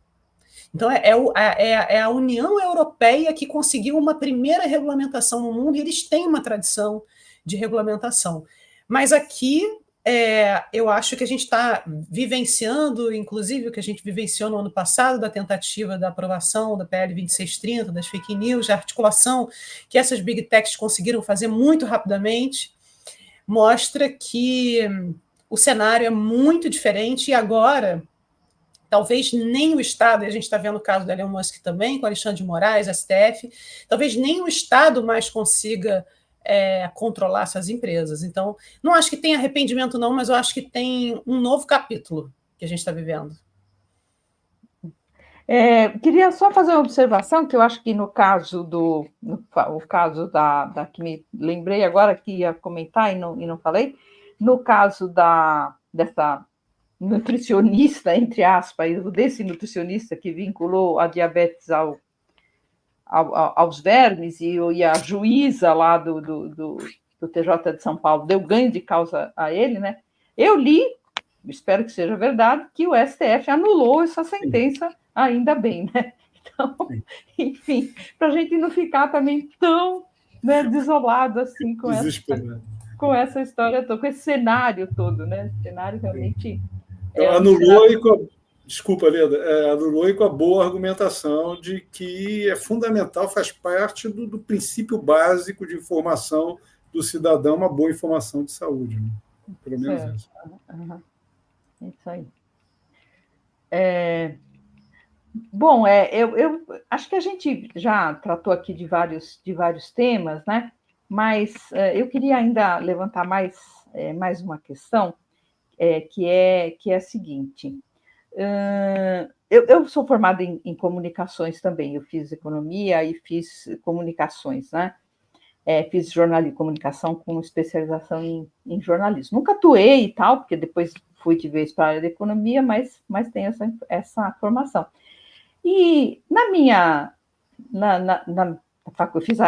Então, é a União Europeia que conseguiu uma primeira regulamentação no mundo, e eles têm uma tradição de regulamentação. Mas aqui, eu acho que a gente está vivenciando, inclusive o que a gente vivenciou no ano passado, da tentativa da aprovação da PL 2630, das fake news, da articulação que essas big techs conseguiram fazer muito rapidamente, mostra que o cenário é muito diferente, e agora talvez nem o Estado, e a gente está vendo o caso do Elon Musk também, com Alexandre de Moraes, STF, talvez nem o Estado mais consiga controlar essas empresas. Então, não acho que tem arrependimento, não, mas eu acho que tem um novo capítulo que a gente está vivendo. Queria só fazer uma observação, que eu acho que no caso da que me lembrei agora que ia comentar e não falei, no caso dessa nutricionista, entre aspas, desse nutricionista que vinculou a diabetes aos vermes, e a juíza lá do TJ de São Paulo deu ganho de causa a ele, né? Eu li, espero que seja verdade, que o STF anulou essa sentença, ainda bem, né? Então, enfim, para a gente não ficar também tão, né, desolado assim com essa história toda, com esse cenário todo, né? Esse cenário realmente... anulou e desculpa, Leda, anulou e com a boa argumentação de que é fundamental, faz parte do princípio básico de informação do cidadão, uma boa informação de saúde, né? Pelo menos isso. É isso aí. Bom, eu acho que a gente já tratou aqui de vários temas, né? Mas eu queria ainda levantar mais uma questão, que é a seguinte. Eu sou formada em comunicações também, eu fiz economia e fiz comunicações, né? Fiz jornalismo e comunicação com especialização em jornalismo. Nunca atuei e tal, porque depois fui de vez para a área da economia, mas tenho essa formação. E eu fiz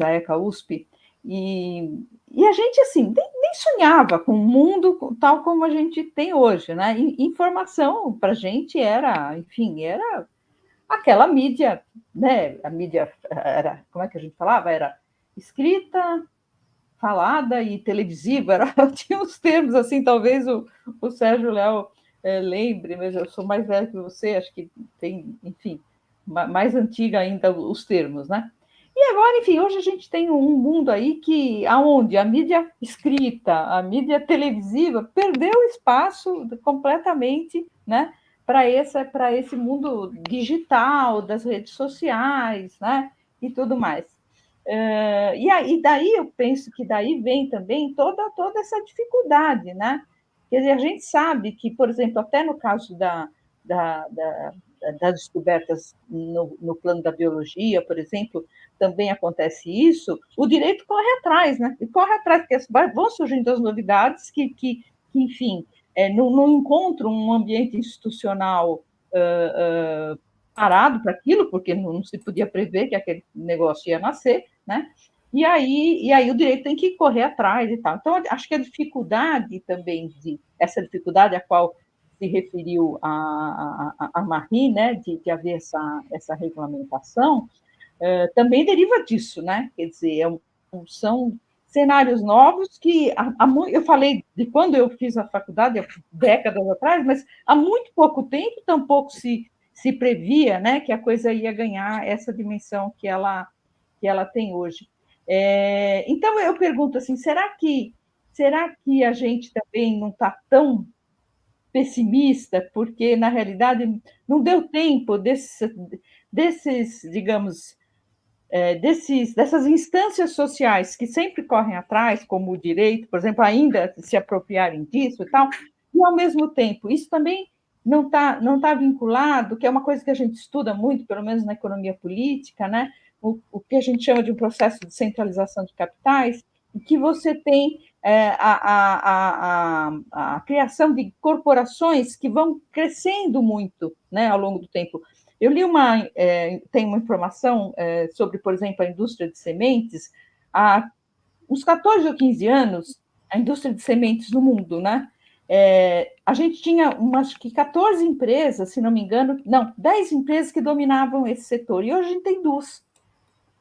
a ECA USP, e a gente, assim, nem sonhava com o mundo tal como a gente tem hoje, né? Informação, para a gente, era aquela mídia, né? A mídia era, como é que a gente falava? Era escrita, falada e televisiva, tinha uns termos, assim, talvez o Sérgio Léo lembre, mas eu sou mais velha que você, acho que tem, enfim, mais antiga ainda os termos, né? E agora, enfim, hoje a gente tem um mundo aí aonde a mídia escrita, a mídia televisiva perdeu espaço completamente, né, para esse mundo digital, das redes sociais, né, e tudo mais. E daí eu penso que daí vem também toda essa dificuldade, né? Quer dizer, a gente sabe que, por exemplo, até no caso das descobertas no plano da biologia, por exemplo, também acontece isso, o direito corre atrás, né? E corre atrás, porque vão surgindo as novidades que enfim, não encontram um ambiente institucional parado para aquilo, porque não se podia prever que aquele negócio ia nascer, né? e aí o direito tem que correr atrás e tal. Então, acho que a dificuldade também, essa dificuldade a qual se referiu a Marie, né, de haver essa regulamentação, também deriva disso, né? Quer dizer, são cenários novos que eu falei de quando eu fiz a faculdade, décadas atrás, mas há muito pouco tempo tampouco se previa, né, que a coisa ia ganhar essa dimensão que ela tem hoje. Então, eu pergunto assim, será que a gente também não está tão pessimista, porque, na realidade, não deu tempo desses digamos, dessas instâncias sociais que sempre correm atrás, como o direito, por exemplo, ainda se apropriarem disso e tal, e, ao mesmo tempo, isso também não tá vinculado, que é uma coisa que a gente estuda muito, pelo menos na economia política, né? O que a gente chama de um processo de centralização de capitais, em que você tem a criação de corporações que vão crescendo muito, né, ao longo do tempo. Eu li tem uma informação sobre, por exemplo, a indústria de sementes. Há uns 14 ou 15 anos, a indústria de sementes no mundo, né? A gente tinha acho que 14 empresas, se não me engano, não, 10 empresas que dominavam esse setor, e hoje a gente tem 2.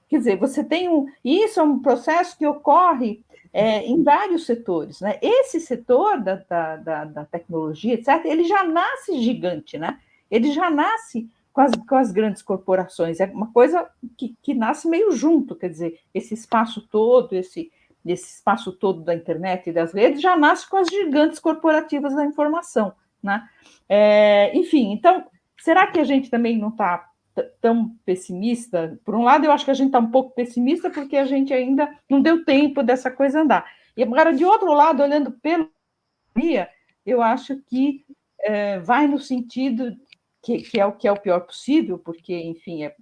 Quer dizer, você tem e isso é um processo que ocorre em vários setores, né? Esse setor da tecnologia, etc., ele já nasce gigante, né? Ele já nasce com as grandes corporações, é uma coisa que nasce meio junto, quer dizer, esse espaço todo da internet e das redes já nasce com as gigantes corporativas da informação, né? Enfim, então, será que a gente também não está tão pessimista? Por um lado, eu acho que a gente está um pouco pessimista porque a gente ainda não deu tempo dessa coisa andar. E agora, de outro lado, olhando pela economia, eu acho que vai no sentido que é o pior possível, porque, enfim, é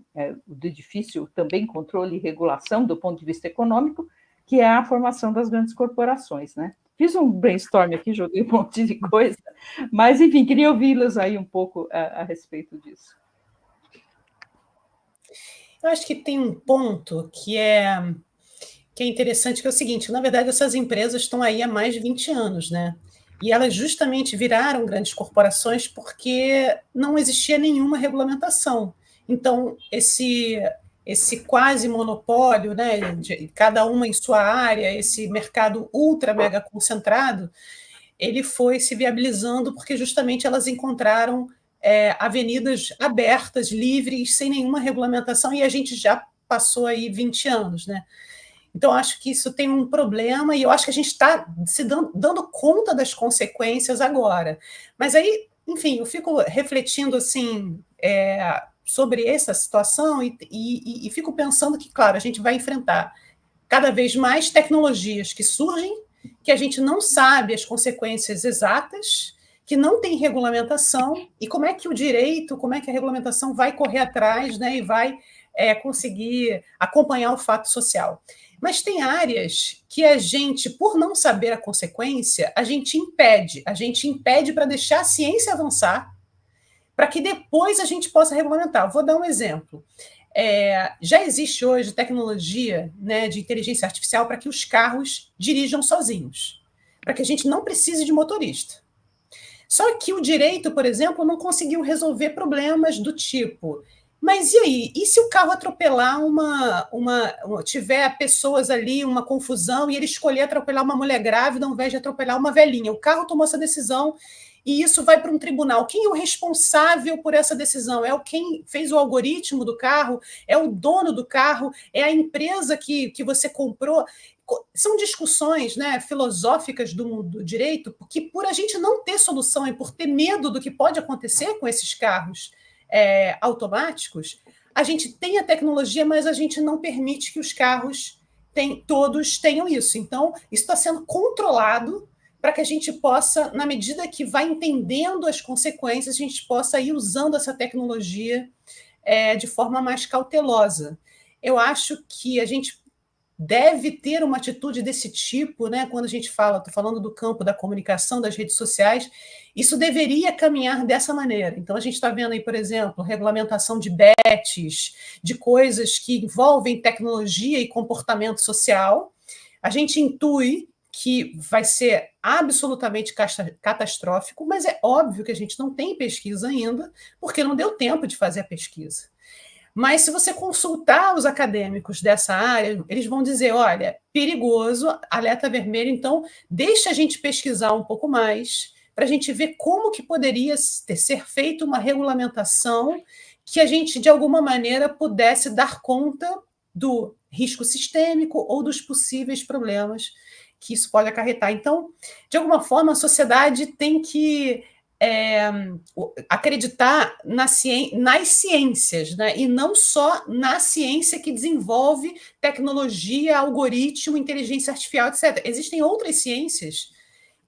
de difícil também controle e regulação do ponto de vista econômico, que é a formação das grandes corporações, né? Fiz um brainstorm aqui, joguei um monte de coisa, mas, enfim, queria ouvi-los aí um pouco a respeito disso. Eu acho que tem um ponto que é interessante, que é o seguinte: na verdade, essas empresas estão aí há mais de 20 anos, né? E elas justamente viraram grandes corporações porque não existia nenhuma regulamentação. Então, esse quase monopólio, né, de cada uma em sua área, esse mercado ultra mega concentrado, ele foi se viabilizando porque justamente elas encontraram avenidas abertas, livres, sem nenhuma regulamentação, e a gente já passou aí 20 anos, né? Então, acho que isso tem um problema, e eu acho que a gente está se dando conta das consequências agora. Mas aí, enfim, eu fico refletindo assim, sobre essa situação e fico pensando que, claro, a gente vai enfrentar cada vez mais tecnologias que surgem, que a gente não sabe as consequências exatas, que não tem regulamentação, e como é que o direito, como é que a regulamentação vai correr atrás, né, e vai conseguir acompanhar o fato social. Mas tem áreas que a gente, por não saber a consequência, a gente impede para deixar a ciência avançar, para que depois a gente possa regulamentar. Vou dar um exemplo. Já existe hoje tecnologia, né, de inteligência artificial para que os carros dirijam sozinhos, para que a gente não precise de motorista. Só que o direito, por exemplo, não conseguiu resolver problemas do tipo: mas e aí? E se o carro atropelar tiver pessoas ali, uma confusão, e ele escolher atropelar uma mulher grávida ao invés de atropelar uma velhinha? O carro tomou essa decisão e isso vai para um tribunal. Quem é o responsável por essa decisão? Quem fez o algoritmo do carro? É o dono do carro? É a empresa que você comprou? São discussões, né, filosóficas do direito, que, por a gente não ter solução e por ter medo do que pode acontecer com esses carros automáticos, a gente tem a tecnologia, mas a gente não permite que os carros todos tenham isso. Então, isso está sendo controlado para que a gente possa, na medida que vai entendendo as consequências, a gente possa ir usando essa tecnologia de forma mais cautelosa. Eu acho que a gente deve ter uma atitude desse tipo, né? Quando a gente fala, estou falando do campo da comunicação, das redes sociais, isso deveria caminhar dessa maneira. Então, a gente está vendo aí, por exemplo, regulamentação de bets, de coisas que envolvem tecnologia e comportamento social. A gente intui que vai ser absolutamente catastrófico, mas é óbvio que a gente não tem pesquisa ainda, porque não deu tempo de fazer a pesquisa. Mas se você consultar os acadêmicos dessa área, eles vão dizer, olha, perigoso, alerta vermelho, então deixa a gente pesquisar um pouco mais, para a gente ver como que poderia ser feita uma regulamentação que a gente, de alguma maneira, pudesse dar conta do risco sistêmico ou dos possíveis problemas que isso pode acarretar. Então, de alguma forma, a sociedade tem que acreditar nas ciências, né? E não só na ciência que desenvolve tecnologia, algoritmo, inteligência artificial, etc. Existem outras ciências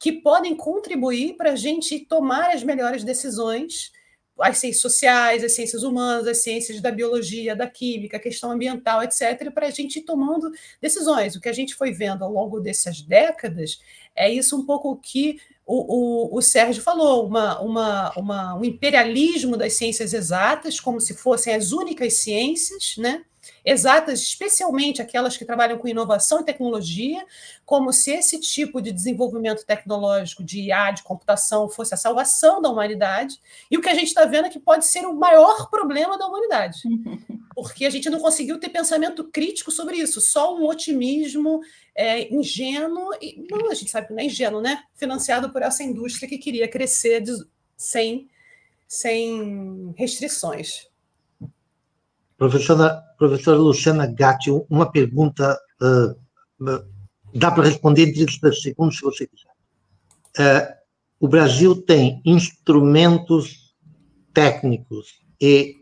que podem contribuir para a gente tomar as melhores decisões, as ciências sociais, as ciências humanas, as ciências da biologia, da química, a questão ambiental, etc., para a gente ir tomando decisões. O que a gente foi vendo ao longo dessas décadas é isso um pouco que o Sérgio falou, um imperialismo das ciências exatas, como se fossem as únicas ciências, né? Exatas, especialmente aquelas que trabalham com inovação e tecnologia, como se esse tipo de desenvolvimento tecnológico de IA, de computação, fosse a salvação da humanidade, e o que a gente está vendo é que pode ser o maior problema da humanidade, porque a gente não conseguiu ter pensamento crítico sobre isso, só um otimismo ingênuo, e não, a gente sabe que não é ingênuo, né? Financiado por essa indústria que queria crescer sem restrições. Professora Luciana Gatti, uma pergunta, dá para responder em 30 segundos, se você quiser. O Brasil tem instrumentos técnicos e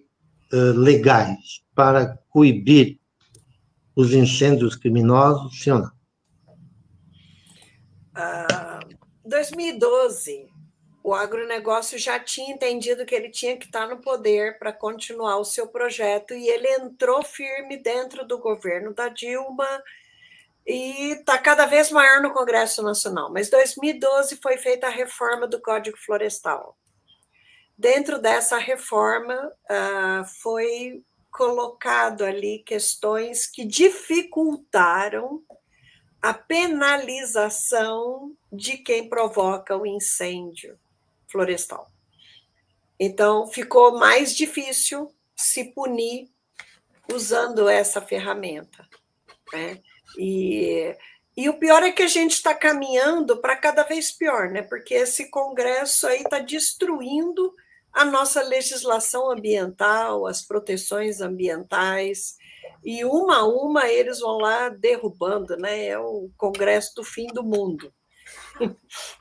legais para coibir os incêndios criminosos, sim ou não? 2012, o agronegócio já tinha entendido que ele tinha que estar no poder para continuar o seu projeto, e ele entrou firme dentro do governo da Dilma e está cada vez maior no Congresso Nacional. Mas 2012 foi feita a reforma do Código Florestal. Dentro dessa reforma, foi colocado ali questões que dificultaram a penalização de quem provoca o incêndio florestal. Então, ficou mais difícil se punir usando essa ferramenta, né? E o pior é que a gente está caminhando para cada vez pior, né? Porque esse Congresso aí está destruindo a nossa legislação ambiental, as proteções ambientais, e uma a uma eles vão lá derrubando, né? É o Congresso do fim do mundo,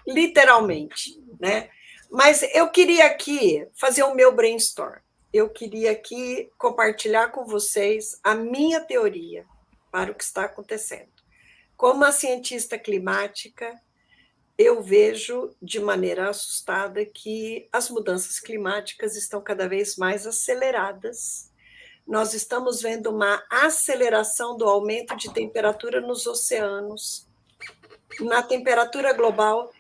literalmente, né? Mas eu queria aqui fazer o meu brainstorm. Eu queria aqui compartilhar com vocês a minha teoria para o que está acontecendo. Como uma cientista climática, eu vejo de maneira assustada que as mudanças climáticas estão cada vez mais aceleradas. Nós estamos vendo uma aceleração do aumento de temperatura nos oceanos, na temperatura global,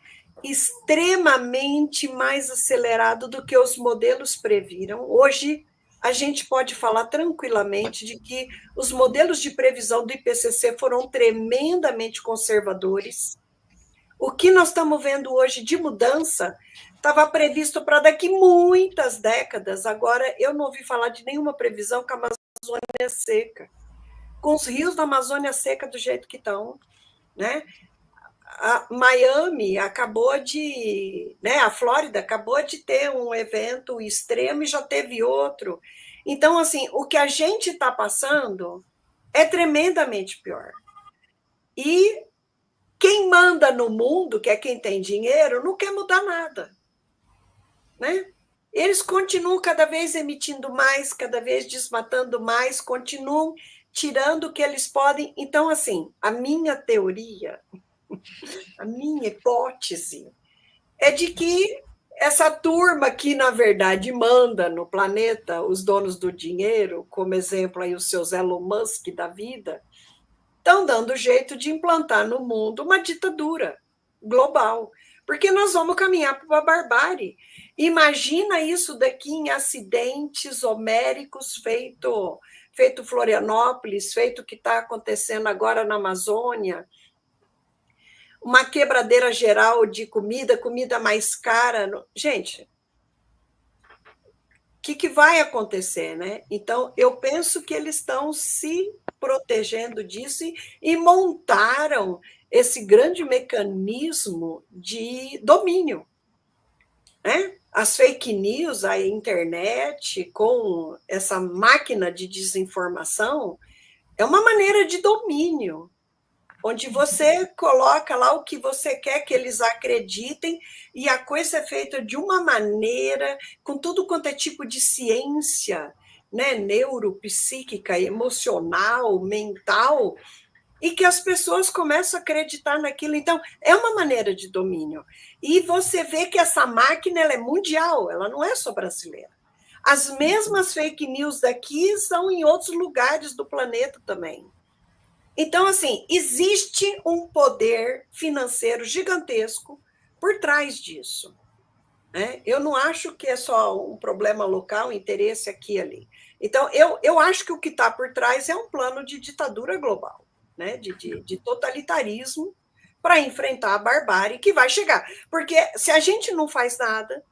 extremamente mais acelerado do que os modelos previram. Hoje, a gente pode falar tranquilamente de que os modelos de previsão do IPCC foram tremendamente conservadores. O que nós estamos vendo hoje de mudança estava previsto para daqui muitas décadas. Agora, eu não ouvi falar de nenhuma previsão que a Amazônia é seca. Com os rios da Amazônia seca do jeito que estão, né? A Miami acabou de, né, a Flórida acabou de ter um evento extremo e já teve outro. Então, assim, o que a gente está passando é tremendamente pior. E quem manda no mundo, que é quem tem dinheiro, não quer mudar nada, né? Eles continuam cada vez emitindo mais, cada vez desmatando mais, continuam tirando o que eles podem. Então, assim, a minha teoria, a minha hipótese é de que essa turma que, na verdade, manda no planeta, os donos do dinheiro, como exemplo aí os seus Elon Musk da vida, estão dando jeito de implantar no mundo uma ditadura global, porque nós vamos caminhar para a barbárie. Imagina isso daqui em acidentes homéricos feito Florianópolis, feito o que está acontecendo agora na Amazônia, uma quebradeira geral de comida mais cara. Gente, o que vai acontecer, né? Então, eu penso que eles estão se protegendo disso e montaram esse grande mecanismo de domínio, né? As fake news, a internet, com essa máquina de desinformação, é uma maneira de domínio, onde você coloca lá o que você quer que eles acreditem, e a coisa é feita de uma maneira, com tudo quanto é tipo de ciência, né, neuropsíquica, emocional, mental, e que as pessoas começam a acreditar naquilo. Então, é uma maneira de domínio. E você vê que essa máquina ela é mundial, ela não é só brasileira. As mesmas fake news daqui são em outros lugares do planeta também. Então, assim, existe um poder financeiro gigantesco por trás disso, né? Eu não acho que é só um problema local, um interesse aqui e ali. Então, eu acho que o que está por trás é um plano de ditadura global, né? de totalitarismo para enfrentar a barbárie que vai chegar. Porque se a gente não faz nada,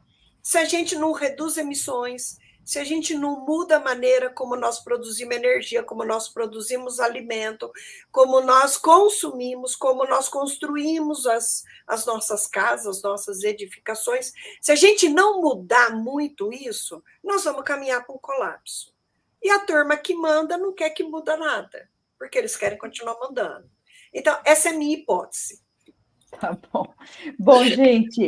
se a gente não reduz emissões, se a gente não muda a maneira como nós produzimos energia, como nós produzimos alimento, como nós consumimos, como nós construímos as nossas casas, as nossas edificações, se a gente não mudar muito isso, nós vamos caminhar para um colapso. E a turma que manda não quer que muda nada, porque eles querem continuar mandando. Então, essa é a minha hipótese. Tá bom. Bom, gente,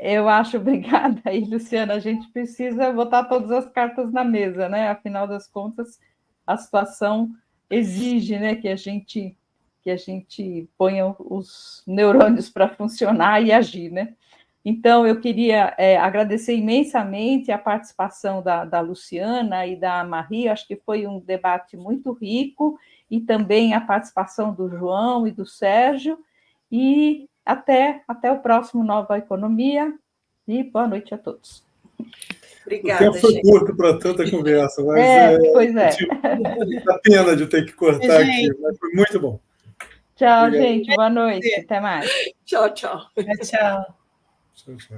eu acho, obrigada aí, Luciana, a gente precisa botar todas as cartas na mesa, né? Afinal das contas, a situação exige, né, que a gente ponha os neurônios para funcionar e agir, né? Então, eu queria agradecer imensamente a participação da Luciana e da Marie, acho que foi um debate muito rico, e também a participação do João e do Sérgio, e até o próximo Nova Economia, e boa noite a todos. Obrigada, o tempo foi curto para tanta conversa, mas pois é. A pena de ter que cortar aqui, mas foi muito bom. Tchau, obrigado. Gente, boa noite, até mais. Tchau, tchau. Tchau. Tchau, tchau.